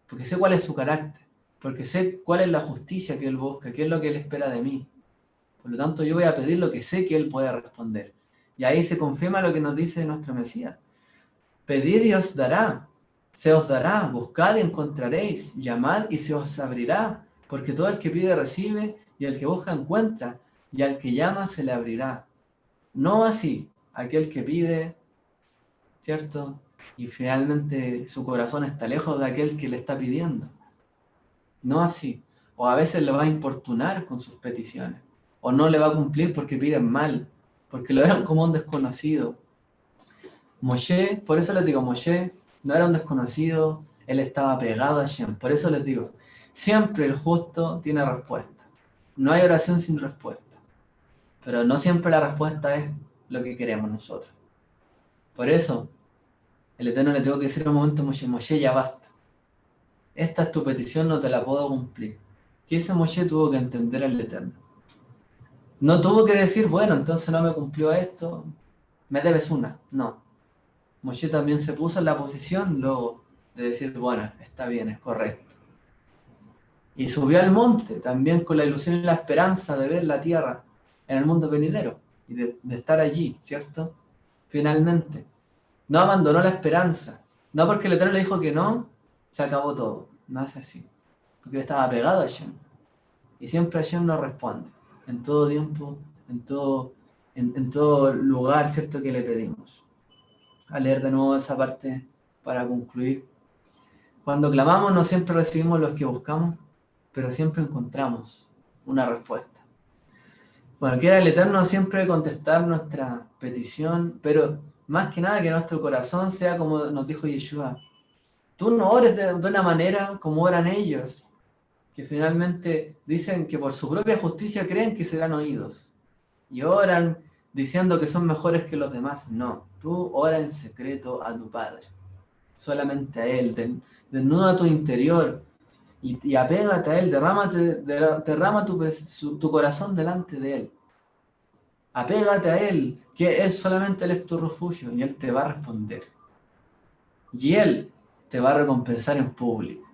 porque sé cuál es su carácter, porque sé cuál es la justicia que Él busca, qué es lo que Él espera de mí. Por lo tanto, yo voy a pedir lo que sé que Él puede responder. Y ahí se confirma lo que nos dice nuestro Mesías. Pedid y os dará, se os dará, buscad y encontraréis, llamad y se os abrirá, porque todo el que pide recibe, y el que busca encuentra, y al que llama se le abrirá. No así, aquel que pide, ¿cierto? Y finalmente su corazón está lejos de aquel que le está pidiendo. No así. O a veces le va a importunar con sus peticiones. O no le va a cumplir porque piden mal, porque lo ven como un desconocido. Moshe, por eso les digo, Moshe no era un desconocido, él estaba pegado a Hashem. Por eso les digo, siempre el justo tiene respuesta. No hay oración sin respuesta. Pero no siempre la respuesta es lo que queremos nosotros. Por eso, el Eterno le tengo que decir en un momento a Moshe, Moshe, ya basta. Esta es tu petición, no te la puedo cumplir. ¿Qué ese Moshe tuvo que entender al Eterno? No tuvo que decir, bueno, entonces no me cumplió esto, me debes una. No. Moshe también se puso en la posición luego de decir, bueno, está bien, es correcto. Y subió al monte también con la ilusión y la esperanza de ver la tierra en el mundo venidero y de estar allí, ¿cierto? Finalmente. No abandonó la esperanza. No porque el Eterno le dijo que no, se acabó todo. No es así. Porque él estaba pegado a Hashem. Y siempre Hashem nos responde. En todo tiempo, en todo lugar, ¿cierto? Que le pedimos. A leer de nuevo esa parte para concluir. Cuando clamamos no siempre recibimos lo que buscamos, pero siempre encontramos una respuesta. Bueno, quiera el Eterno siempre contestar nuestra petición, pero más que nada que nuestro corazón sea como nos dijo Yeshua. Tú no ores de una manera como oran ellos, que finalmente dicen que por su propia justicia creen que serán oídos. Y oran diciendo que son mejores que los demás. No, tú ora en secreto a tu Padre. Solamente a Él. Desnuda tu interior y apégate a Él. Derrama tu corazón delante de Él. Apégate a Él, que Él solamente Él es tu refugio y Él te va a responder. Y Él te va a recompensar en público.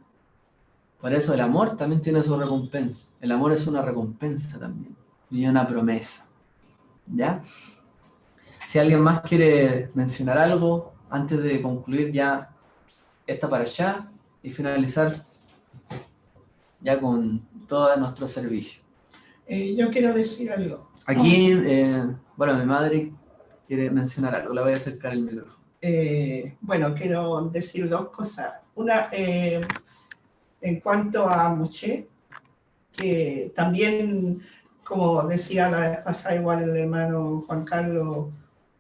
Por eso el amor también tiene su recompensa. El amor es una recompensa también. Y una promesa. ¿Ya? Si alguien más quiere mencionar algo, antes de concluir ya esta para allá y finalizar ya con todo nuestro servicio. Yo quiero decir algo. Aquí, bueno, mi madre quiere mencionar algo. Le voy a acercar el micrófono. Bueno, quiero decir dos cosas. Una, en cuanto a Moshe, que también, como decía la vez pasada igual el hermano Juan Carlos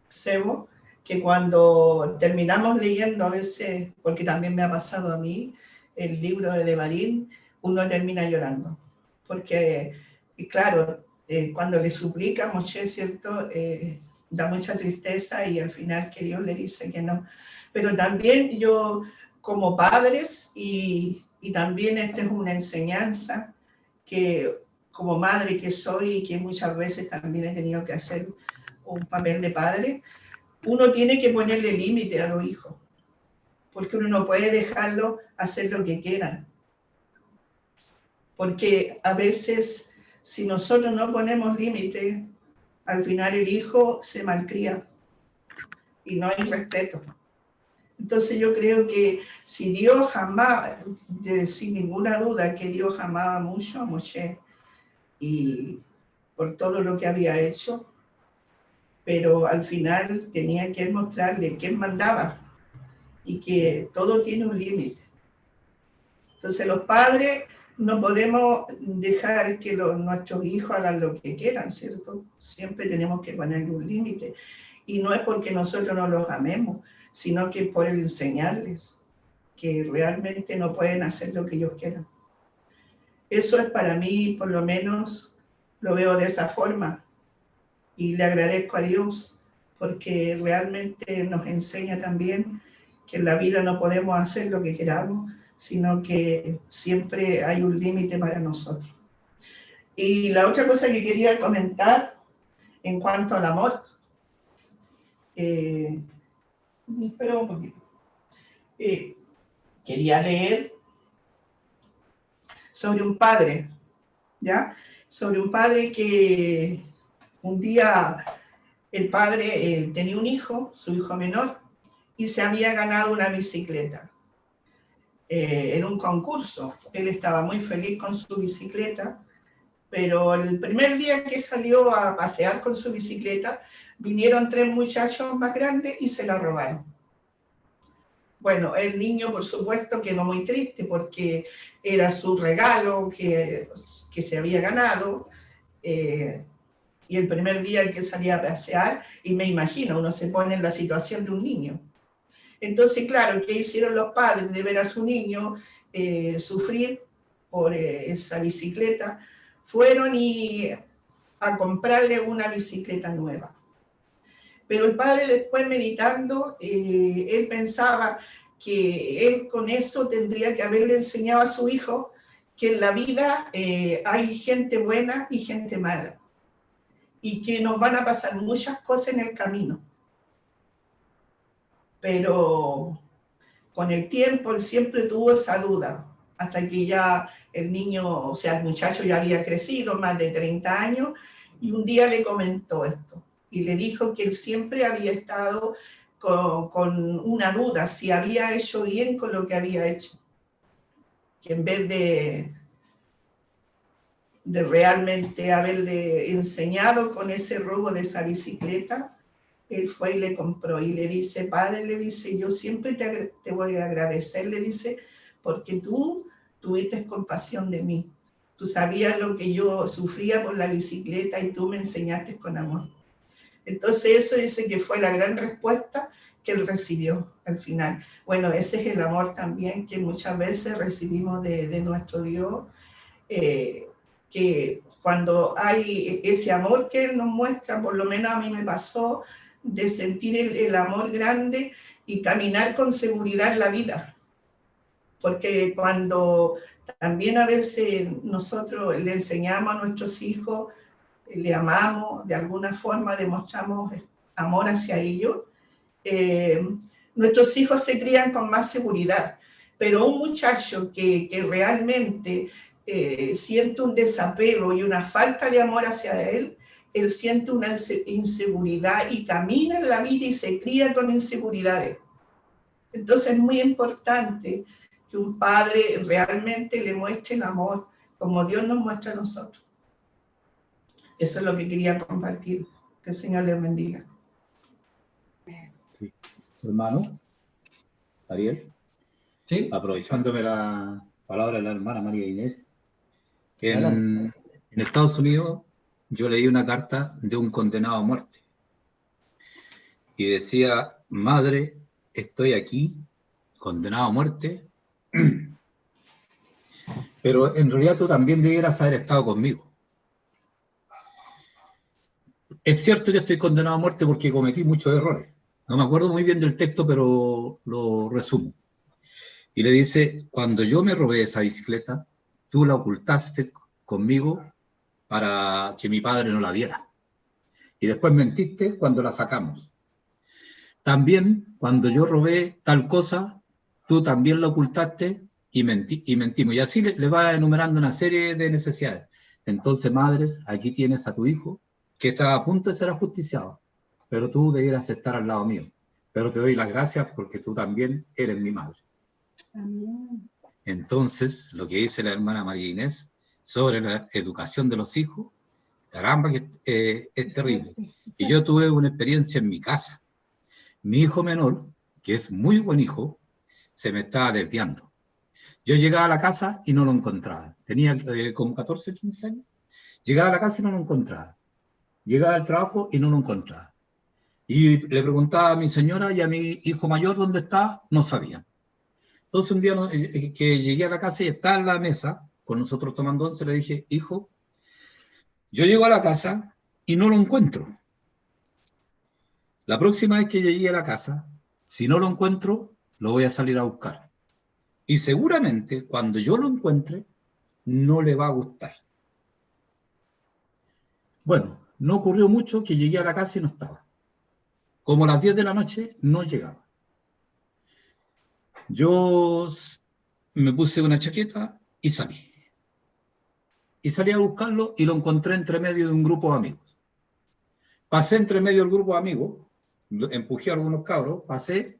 Sebo, que cuando terminamos leyendo a veces, porque también me ha pasado a mí, el libro de Devarim, uno termina llorando. Porque, claro, cuando le suplica a Moshe, ¿cierto? Da mucha tristeza y al final que Dios le dice que no. Pero también yo, como padres, y también esta es una enseñanza que como madre que soy y que muchas veces también he tenido que hacer un papel de padre, uno tiene que ponerle límite a los hijos. porque uno no puede dejarlo hacer lo que quieran. Porque a veces, si nosotros no ponemos límites, al final el hijo se malcría y no hay respeto. Entonces yo creo que si Dios jamás, sin ninguna duda que Dios amaba mucho a Moshe y por todo lo que había hecho, pero al final tenía que mostrarle quién mandaba y que todo tiene un límite. Entonces los padres no podemos dejar que nuestros hijos hagan lo que quieran, ¿cierto? Siempre tenemos que ponerle un límite. Y no es porque nosotros no los amemos, sino que por el enseñarles que realmente no pueden hacer lo que ellos quieran. Eso es para mí, por lo menos, lo veo de esa forma. Y le agradezco a Dios porque realmente nos enseña también que en la vida no podemos hacer lo que queramos, sino que siempre hay un límite para nosotros. Y la otra cosa que quería comentar en cuanto al amor, espera un poquito. Quería leer sobre un padre, ¿ya? Sobre un padre que un día el padre tenía un hijo, su hijo menor, y se había ganado una bicicleta en un concurso. Él estaba muy feliz con su bicicleta, pero el primer día que salió a pasear con su bicicleta, vinieron 3 muchachos más grandes y se la robaron. Bueno, el niño, por supuesto, quedó muy triste porque era su regalo que se había ganado, y el primer día que salía a pasear, y me imagino, uno se pone en la situación de un niño. Entonces, claro, ¿qué hicieron los padres de ver a su niño sufrir por esa bicicleta? Fueron a comprarle una bicicleta nueva. Pero el padre, después meditando, él pensaba que él con eso tendría que haberle enseñado a su hijo que en la vida hay gente buena y gente mala, y que nos van a pasar muchas cosas en el camino. Pero con el tiempo él siempre tuvo esa duda, hasta que ya el niño, o sea, el muchacho ya había crecido, más de 30 años, y un día le comentó esto, y le dijo que él siempre había estado con una duda, si había hecho bien con lo que había hecho, que en vez de realmente haberle enseñado con ese robo de esa bicicleta, él fue y le compró, y le dice, padre, le dice, yo siempre te voy a agradecer, le dice, porque tú tuviste compasión de mí. Tú sabías lo que yo sufría por la bicicleta y tú me enseñaste con amor. Entonces eso dice que fue la gran respuesta que él recibió al final. Bueno, ese es el amor también que muchas veces recibimos de nuestro Dios, que cuando hay ese amor que Él nos muestra, por lo menos a mí me pasó, de sentir el amor grande y caminar con seguridad en la vida. Porque cuando también a veces nosotros le enseñamos a nuestros hijos, le amamos, de alguna forma demostramos amor hacia ellos, nuestros hijos se crían con más seguridad. Pero un muchacho que realmente siente un desapego y una falta de amor hacia él siente una inseguridad y camina en la vida y se cría con inseguridades. Entonces es muy importante que un padre realmente le muestre el amor como Dios nos muestra a nosotros. Eso es lo que quería compartir. Que el Señor les bendiga. Sí. Hermano, Ariel, ¿Sí? aprovechándome la palabra de la hermana María Inés, en Estados Unidos yo leí una carta de un condenado a muerte y decía, madre, estoy aquí, condenado a muerte, pero en realidad tú también debieras haber estado conmigo. Es cierto que estoy condenado a muerte porque cometí muchos errores. No me acuerdo muy bien del texto, pero lo resumo. Y le dice, cuando yo me robé esa bicicleta, tú la ocultaste conmigo para que mi padre no la viera. Y después mentiste cuando la sacamos. También, cuando yo robé tal cosa, tú también lo ocultaste y mentimos. Y así le va enumerando una serie de necesidades. Entonces, madres, aquí tienes a tu hijo que está a punto de ser ajusticiado, pero tú debieras estar al lado mío. Pero te doy las gracias porque tú también eres mi madre. Amén. Entonces, lo que dice la hermana María Inés sobre la educación de los hijos, caramba, que es terrible. Y yo tuve una experiencia en mi casa. Mi hijo menor, que es muy buen hijo, se me estaba desviando. Yo llegaba a la casa y no lo encontraba. Tenía como 14 o 15 años. Llegaba a la casa y no lo encontraba. Llegaba al trabajo y no lo encontraba. Y le preguntaba a mi señora y a mi hijo mayor dónde está, no sabían. Entonces un día que llegué a la casa y estaba en la mesa, con nosotros tomando once, le dije, hijo, yo llego a la casa y no lo encuentro. La próxima vez que yo llegue a la casa, si no lo encuentro, lo voy a salir a buscar. Y seguramente cuando yo lo encuentre, no le va a gustar. Bueno, no ocurrió mucho que llegué a la casa y no estaba. Como a las 10 de la noche, no llegaba. Yo me puse una chaqueta y salí. Y salí a buscarlo y lo encontré entre medio de un grupo de amigos. Pasé entre medio del grupo de amigos, empujé a algunos cabros, pasé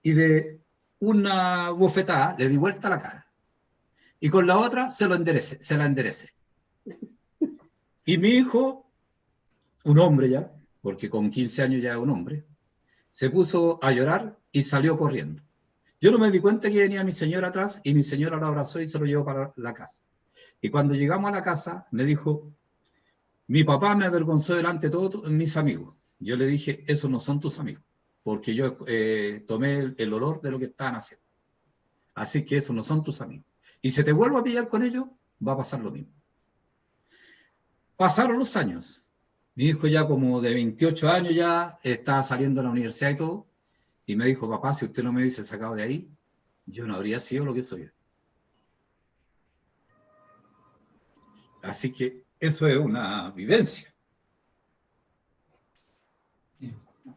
y de una bofetada le di vuelta a la cara. Y con la otra se la enderecé. Y mi hijo, un hombre ya, porque con 15 años ya es un hombre, se puso a llorar y salió corriendo. Yo no me di cuenta que venía mi señora atrás y mi señora lo abrazó y se lo llevó para la casa. Y cuando llegamos a la casa, me dijo, mi papá me avergonzó delante de todos mis amigos. Yo le dije, esos no son tus amigos, porque yo tomé el olor de lo que estaban haciendo. Así que esos no son tus amigos. Y si te vuelvo a pillar con ellos, va a pasar lo mismo. Pasaron los años. Mi hijo ya como de 28 años ya estaba saliendo de la universidad y todo. Y me dijo, papá, si usted no me hubiese sacado de ahí, yo no habría sido lo que soy. Así que eso es una vivencia.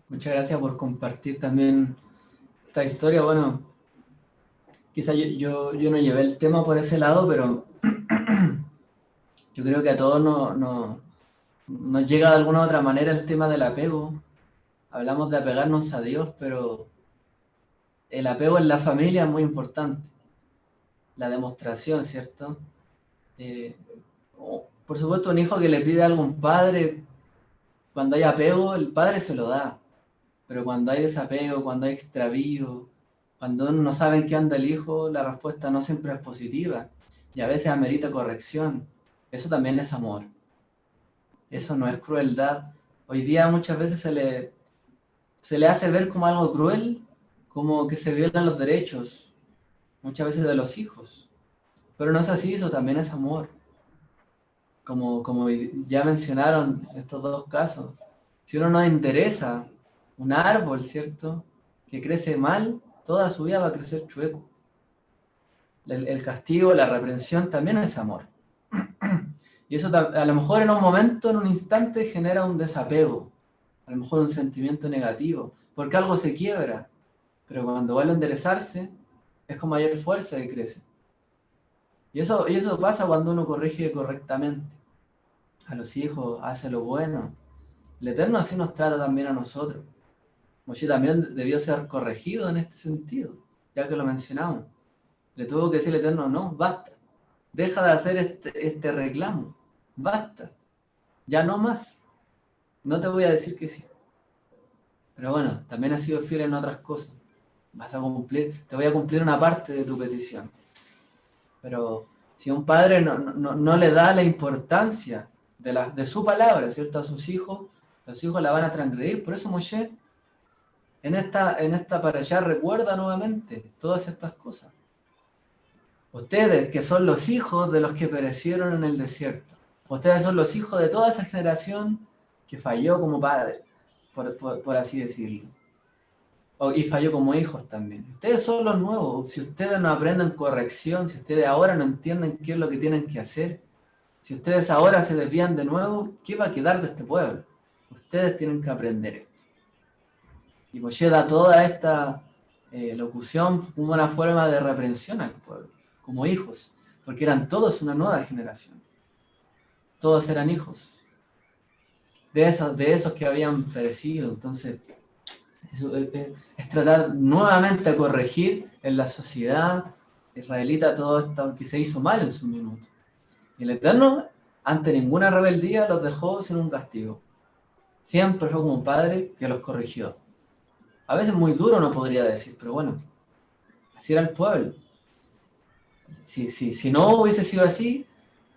Muchas gracias por compartir también esta historia. Bueno, quizá yo no llevé el tema por ese lado, pero yo creo que a todos nos llega de alguna u otra manera el tema del apego. Hablamos de apegarnos a Dios, pero el apego en la familia es muy importante. La demostración, ¿cierto? Por supuesto, un hijo que le pide algo a un padre, cuando hay apego, el padre se lo da. Pero cuando hay desapego, cuando hay extravío, cuando uno no sabe en qué anda el hijo, la respuesta no siempre es positiva. Y a veces amerita corrección. Eso también es amor. Eso no es crueldad. Hoy día muchas veces se le hace ver como algo cruel, como que se violan los derechos, muchas veces de los hijos. Pero no es así, eso también es amor. Como ya mencionaron estos dos casos, si uno no endereza un árbol, ¿cierto?, que crece mal, toda su vida va a crecer chueco. El castigo, la reprensión también es amor. Y eso a lo mejor en un momento, en un instante, genera un desapego, a lo mejor un sentimiento negativo, porque algo se quiebra, pero cuando vuelve a enderezarse, es con mayor fuerza que crece. Y eso pasa cuando uno corrige correctamente a los hijos, hace lo bueno. El Eterno así nos trata también a nosotros. Moshe también debió ser corregido en este sentido, ya que lo mencionamos. Le tuvo que decir el Eterno, no, basta. Deja de hacer este reclamo. Basta. Ya no más. No te voy a decir que sí. Pero bueno, también has sido fiel en otras cosas. Te voy a cumplir una parte de tu petición. Pero si un padre no le da la importancia de su palabra, ¿cierto?, a sus hijos, los hijos la van a transgredir. Por eso Moshe en esta parashá recuerda nuevamente todas estas cosas. Ustedes que son los hijos de los que perecieron en el desierto. Ustedes son los hijos de toda esa generación que falló como padre, por así decirlo. Y falló como hijos también. Ustedes son los nuevos. Si ustedes no aprenden corrección, si ustedes ahora no entienden qué es lo que tienen que hacer, si ustedes ahora se desvían de nuevo, ¿qué va a quedar de este pueblo? Ustedes tienen que aprender esto. Y Moshe da toda esta locución como una forma de reprensión al pueblo, como hijos, porque eran todos una nueva generación. Todos eran hijos de esos que habían perecido. Entonces, es tratar nuevamente a corregir en la sociedad israelita todo esto que se hizo mal en su minuto. Y el Eterno, ante ninguna rebeldía, los dejó sin un castigo. Siempre fue como un padre que los corrigió. A veces muy duro, no podría decir, pero bueno, así era el pueblo. Si no hubiese sido así,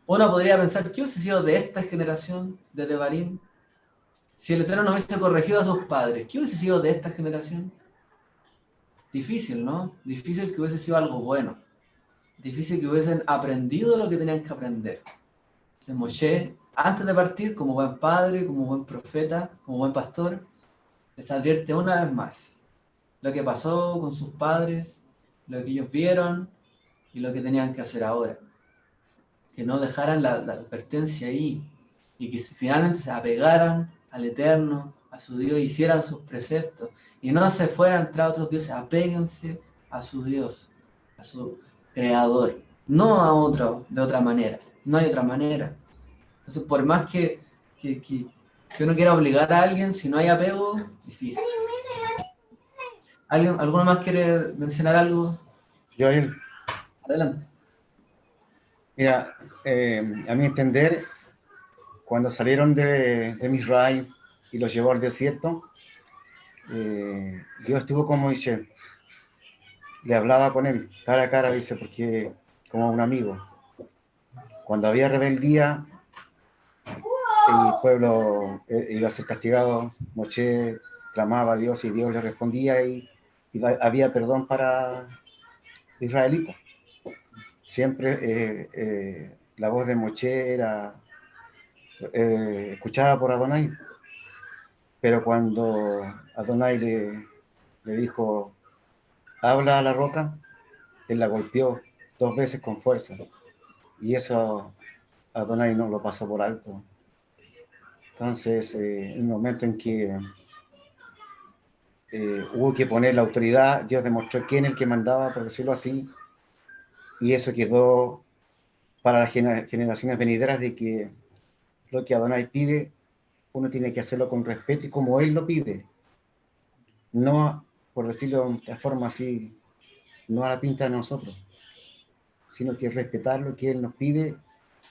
uno podría pensar, ¿qué hubiese sido de esta generación de Devarim? Si el Eterno no hubiese corregido a sus padres, ¿qué hubiese sido de esta generación? Difícil, ¿no? Difícil que hubiese sido algo bueno. Difícil que hubiesen aprendido lo que tenían que aprender. Entonces Moshe, antes de partir, como buen padre, como buen profeta, como buen pastor, les advierte una vez más lo que pasó con sus padres, lo que ellos vieron y lo que tenían que hacer ahora. Que no dejaran la advertencia ahí y que finalmente se apegaran al Eterno, a su Dios, hicieran sus preceptos y no se fueran tras otros dioses. Apéguense a su Dios, a su Creador, no a otro de otra manera. No hay otra manera. Entonces, por más que uno quiera obligar a alguien, si no hay apego, difícil. ¿Alguno más quiere mencionar algo? Joel, Adelante. mira, a mi entender, cuando salieron de Misraim y los llevó al desierto, Dios estuvo con Moisés, le hablaba con él cara a cara, dice, porque como un amigo. Cuando había rebeldía, el pueblo iba a ser castigado, Moisés clamaba a Dios y Dios le respondía y había perdón para israelitas. Siempre la voz de Moisés era escuchada por Adonai, pero cuando Adonai le dijo, habla a la roca, él la golpeó 2 veces con fuerza, y eso Adonai no lo pasó por alto. Entonces, en el momento en que hubo que poner la autoridad, Dios demostró quién es el que mandaba, por decirlo así, y eso quedó para las generaciones venideras de que lo que Adonai pide, uno tiene que hacerlo con respeto y como Él lo pide. No, por decirlo de forma así, no a la pinta de nosotros, sino que respetar lo que Él nos pide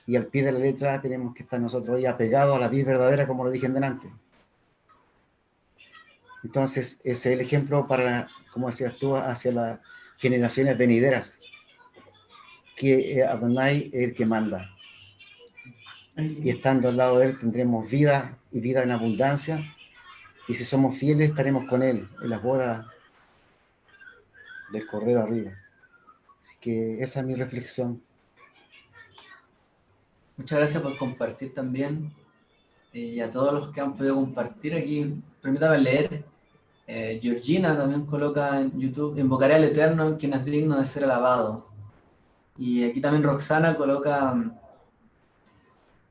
y al pie de la letra tenemos que estar nosotros hoy apegados a la vida verdadera, como lo dije en delante. Entonces, ese es el ejemplo para, como decías tú, hacia las generaciones venideras, que Adonai es el que manda. Y estando al lado de Él tendremos vida y vida en abundancia. Y si somos fieles, estaremos con Él en las bodas del Cordero arriba. Así que esa es mi reflexión. Muchas gracias por compartir también. Y a todos los que han podido compartir aquí, permítame leer. Georgina también coloca en YouTube, invocaré al Eterno, quien es digno de ser alabado. Y aquí también Roxana coloca,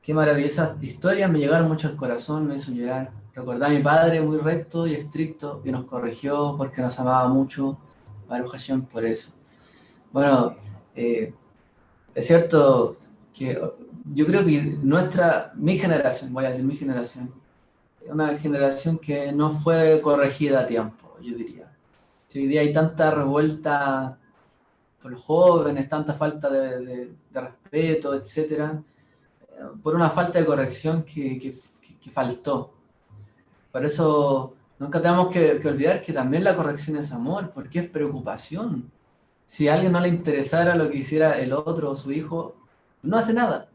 qué maravillosas historias, me llegaron mucho al corazón, me hizo llorar. Recordé a mi padre muy recto y estricto, que nos corrigió porque nos amaba mucho. Baruch Hashem por eso. Bueno, es cierto que yo creo que mi generación, voy a decir mi generación, una generación que no fue corregida a tiempo, yo diría. Si hoy día hay tanta revuelta por los jóvenes, tanta falta de respeto, etcétera, por una falta de corrección que faltó. Por eso nunca tenemos que olvidar que también la corrección es amor, porque es preocupación. Si a alguien no le interesara lo que hiciera el otro o su hijo, no hace nada.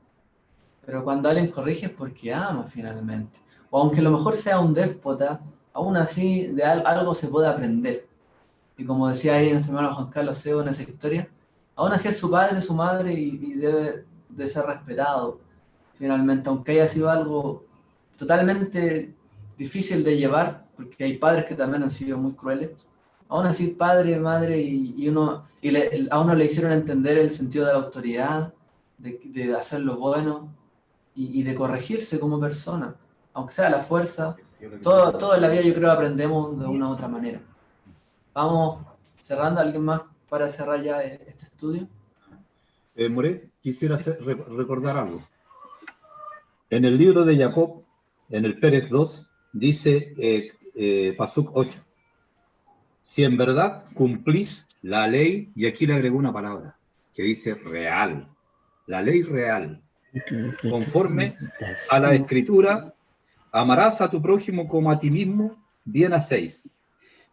Pero cuando alguien corrige es porque ama finalmente. O aunque a lo mejor sea un déspota, aún así de algo se puede aprender. Y como decía ahí nuestro hermano Juan Carlos Seo en esa historia, aún así es su padre, su madre y debe de ser respetado finalmente, aunque haya sido algo totalmente difícil de llevar, porque hay padres que también han sido muy crueles. Aún así, padre, madre, a uno le hicieron entender el sentido de la autoridad, de hacer lo bueno y de corregirse como persona, aunque sea a la fuerza. Todo en la vida yo creo aprendemos de una u otra manera. Vamos cerrando, ¿alguien más para cerrar ya este estudio? More, quisiera recordar algo. En el libro de Jacob, en el Pérez 2, dice Pasuk 8, si en verdad cumplís la ley, y aquí le agregó una palabra, que dice real, la ley real, conforme a la Escritura, amarás a tu prójimo como a ti mismo, bien hacéis.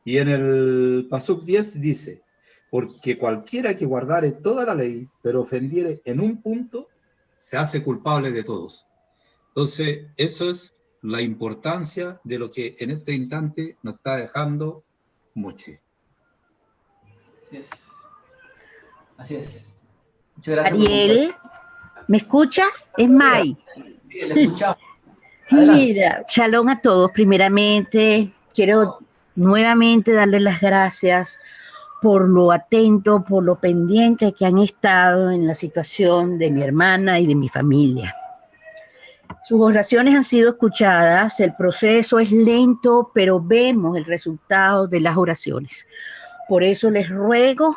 Y en el Pasuk 10 dice, porque cualquiera que guardare toda la ley, pero ofendiere en un punto, se hace culpable de todos. Entonces, eso es la importancia de lo que en este instante nos está dejando Moche. Así es. Así es. Muchas gracias Ariel, ¿me escuchas? Es Mai. Sí, le escuchamos. Adelante. Mira, shalom a todos. Primeramente, quiero nuevamente darles las gracias por lo atento, por lo pendiente que han estado en la situación de mi hermana y de mi familia. Sus oraciones han sido escuchadas, el proceso es lento, pero vemos el resultado de las oraciones. Por eso les ruego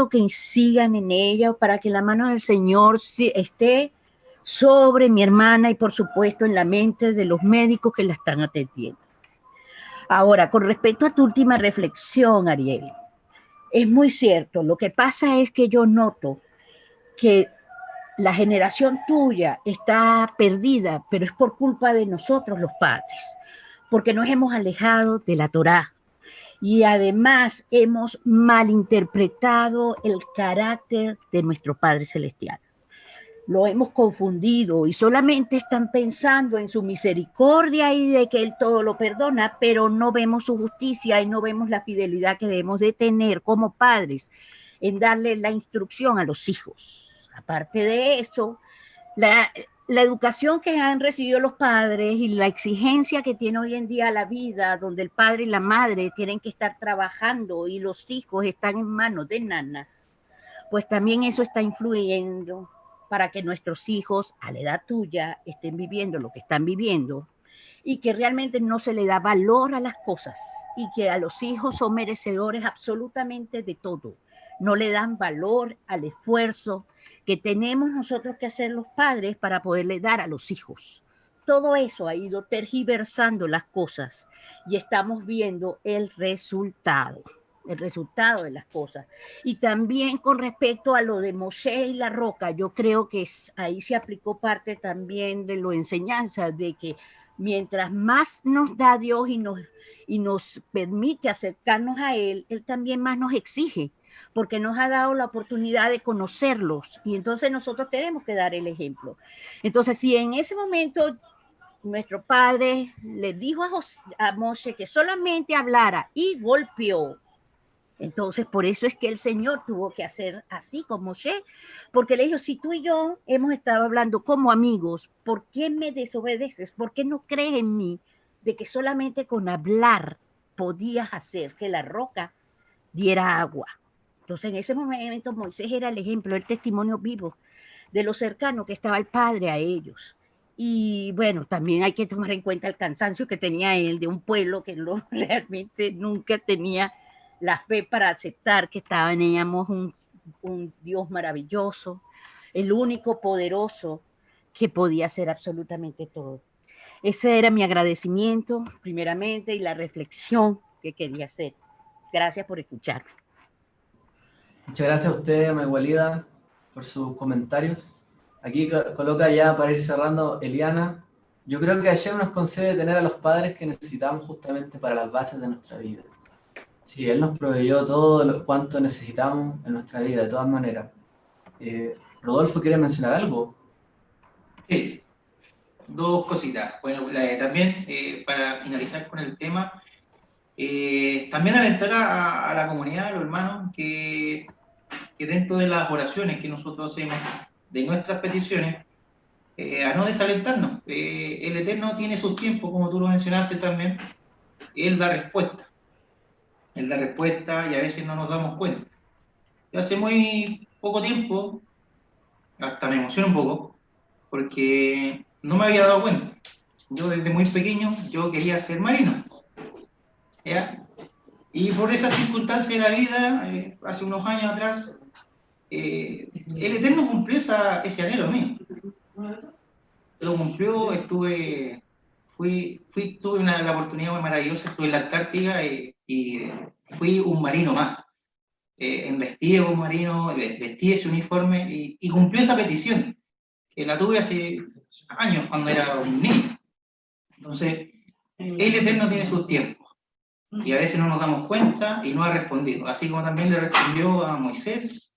que sigan en ella para que la mano del Señor esté sobre mi hermana y por supuesto en la mente de los médicos que la están atendiendo. Ahora, con respecto a tu última reflexión, Ariel, es muy cierto. Lo que pasa es que yo noto que la generación tuya está perdida, pero es por culpa de nosotros los padres, porque nos hemos alejado de la Torá. Y además hemos malinterpretado el carácter de nuestro Padre Celestial. Lo hemos confundido y solamente están pensando en su misericordia y de que Él todo lo perdona, pero no vemos su justicia y no vemos la fidelidad que debemos de tener como padres en darle la instrucción a los hijos. Aparte de eso, la educación que han recibido los padres y la exigencia que tiene hoy en día la vida, donde el padre y la madre tienen que estar trabajando y los hijos están en manos de nanas, pues también eso está influyendo para que nuestros hijos a la edad tuya estén viviendo lo que están viviendo y que realmente no se le da valor a las cosas y que a los hijos son merecedores absolutamente de todo. No le dan valor al esfuerzo que tenemos nosotros que hacer los padres para poderle dar a los hijos. Todo eso ha ido tergiversando las cosas y estamos viendo el resultado de las cosas. Y también con respecto a lo de Moshe y la roca, yo creo que ahí se aplicó parte también de la enseñanza de que mientras más nos da Dios y nos permite acercarnos a Él, Él también más nos exige, porque nos ha dado la oportunidad de conocerlos y entonces nosotros tenemos que dar el ejemplo. Entonces, si en ese momento nuestro padre le dijo a Moshe que solamente hablara y golpeó, entonces por eso es que el Señor tuvo que hacer así con Moshe, porque le dijo, si tú y yo hemos estado hablando como amigos, ¿por qué me desobedeces? ¿Por qué no crees en mí de que solamente con hablar podías hacer que la roca diera agua? Entonces en ese momento Moisés era el ejemplo, el testimonio vivo de lo cercano que estaba el Padre a ellos. Y bueno, también hay que tomar en cuenta el cansancio que tenía él de un pueblo que realmente nunca tenía la fe para aceptar que teníamos un Dios maravilloso, el único poderoso que podía hacer absolutamente todo. Ese era mi agradecimiento, primeramente, y la reflexión que quería hacer. Gracias por escucharme. Muchas gracias a usted, Maigualida, por sus comentarios. Aquí coloca ya para ir cerrando Eliana. Yo creo que Hashem nos concede tener a los padres que necesitamos justamente para las bases de nuestra vida. Sí, Él nos proveyó todo lo cuanto necesitamos en nuestra vida, de todas maneras. Rodolfo, ¿quiere mencionar algo? Sí, dos cositas. Bueno, también para finalizar con el tema, también alentar a la comunidad, a los hermanos, que dentro de las oraciones que nosotros hacemos, de nuestras peticiones, a no desalentarnos. El Eterno tiene sus tiempos, como tú lo mencionaste también. Él da respuesta. Él da respuesta y a veces no nos damos cuenta. Yo hace muy poco tiempo, hasta me emociono un poco, porque no me había dado cuenta. Yo desde muy pequeño, yo quería ser marino. ¿Ya? Y por esa circunstancia de la vida, hace unos años atrás, el Eterno cumplió ese anhelo mío. Lo cumplió, tuve la oportunidad muy maravillosa, estuve en la Antártica y fui un marino más. Vestí como un marino, vestí ese uniforme y cumplió esa petición, que la tuve hace años cuando era un niño. Entonces, el Eterno tiene sus tiempos y a veces no nos damos cuenta y no ha respondido. Así como también le respondió a Moisés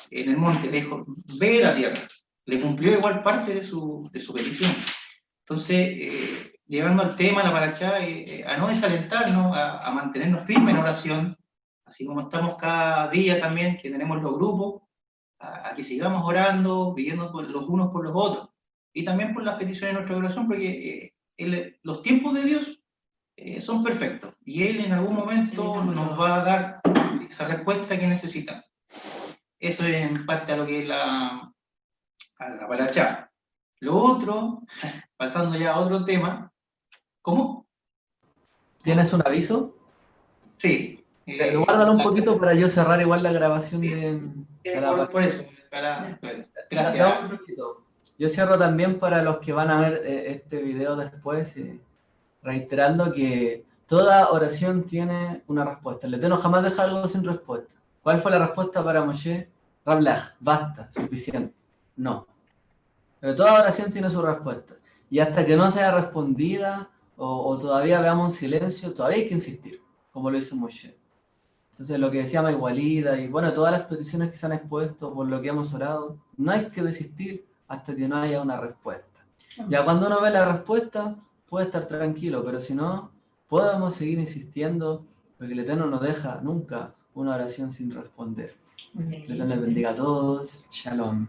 en el monte, le dijo, ve la tierra. Le cumplió igual parte de su petición. Entonces, llegando al tema, la parachá, a no desalentarnos, a mantenernos firmes en oración, así como estamos cada día también, que tenemos los grupos, a que sigamos orando, pidiendo los unos por los otros, y también por las peticiones de nuestra oración, porque los tiempos de Dios son perfectos, y Él en algún momento nos va a dar esa respuesta que necesitamos. Eso es en parte a lo que es la parachá. Lo otro, pasando ya a otro tema, ¿cómo? ¿Tienes un aviso? Sí. Guárdalo un poquito para yo cerrar igual la grabación de la por eso, gracias. Yo cierro también para los que van a ver este video después, reiterando que toda oración tiene una respuesta. El Eterno jamás deja algo sin respuesta. ¿Cuál fue la respuesta para Moshe? Rablaj, basta, suficiente. No. Pero toda oración tiene su respuesta. Y hasta que no sea respondida o todavía veamos un silencio, todavía hay que insistir, como lo hizo Moshe. Entonces, lo que decía Maigualida y bueno, todas las peticiones que se han expuesto por lo que hemos orado, no hay que desistir hasta que no haya una respuesta. Ya cuando uno ve la respuesta, puede estar tranquilo, pero si no, podemos seguir insistiendo, porque el Eterno no deja nunca una oración sin responder. Que el Eterno les bendiga a todos. Shalom.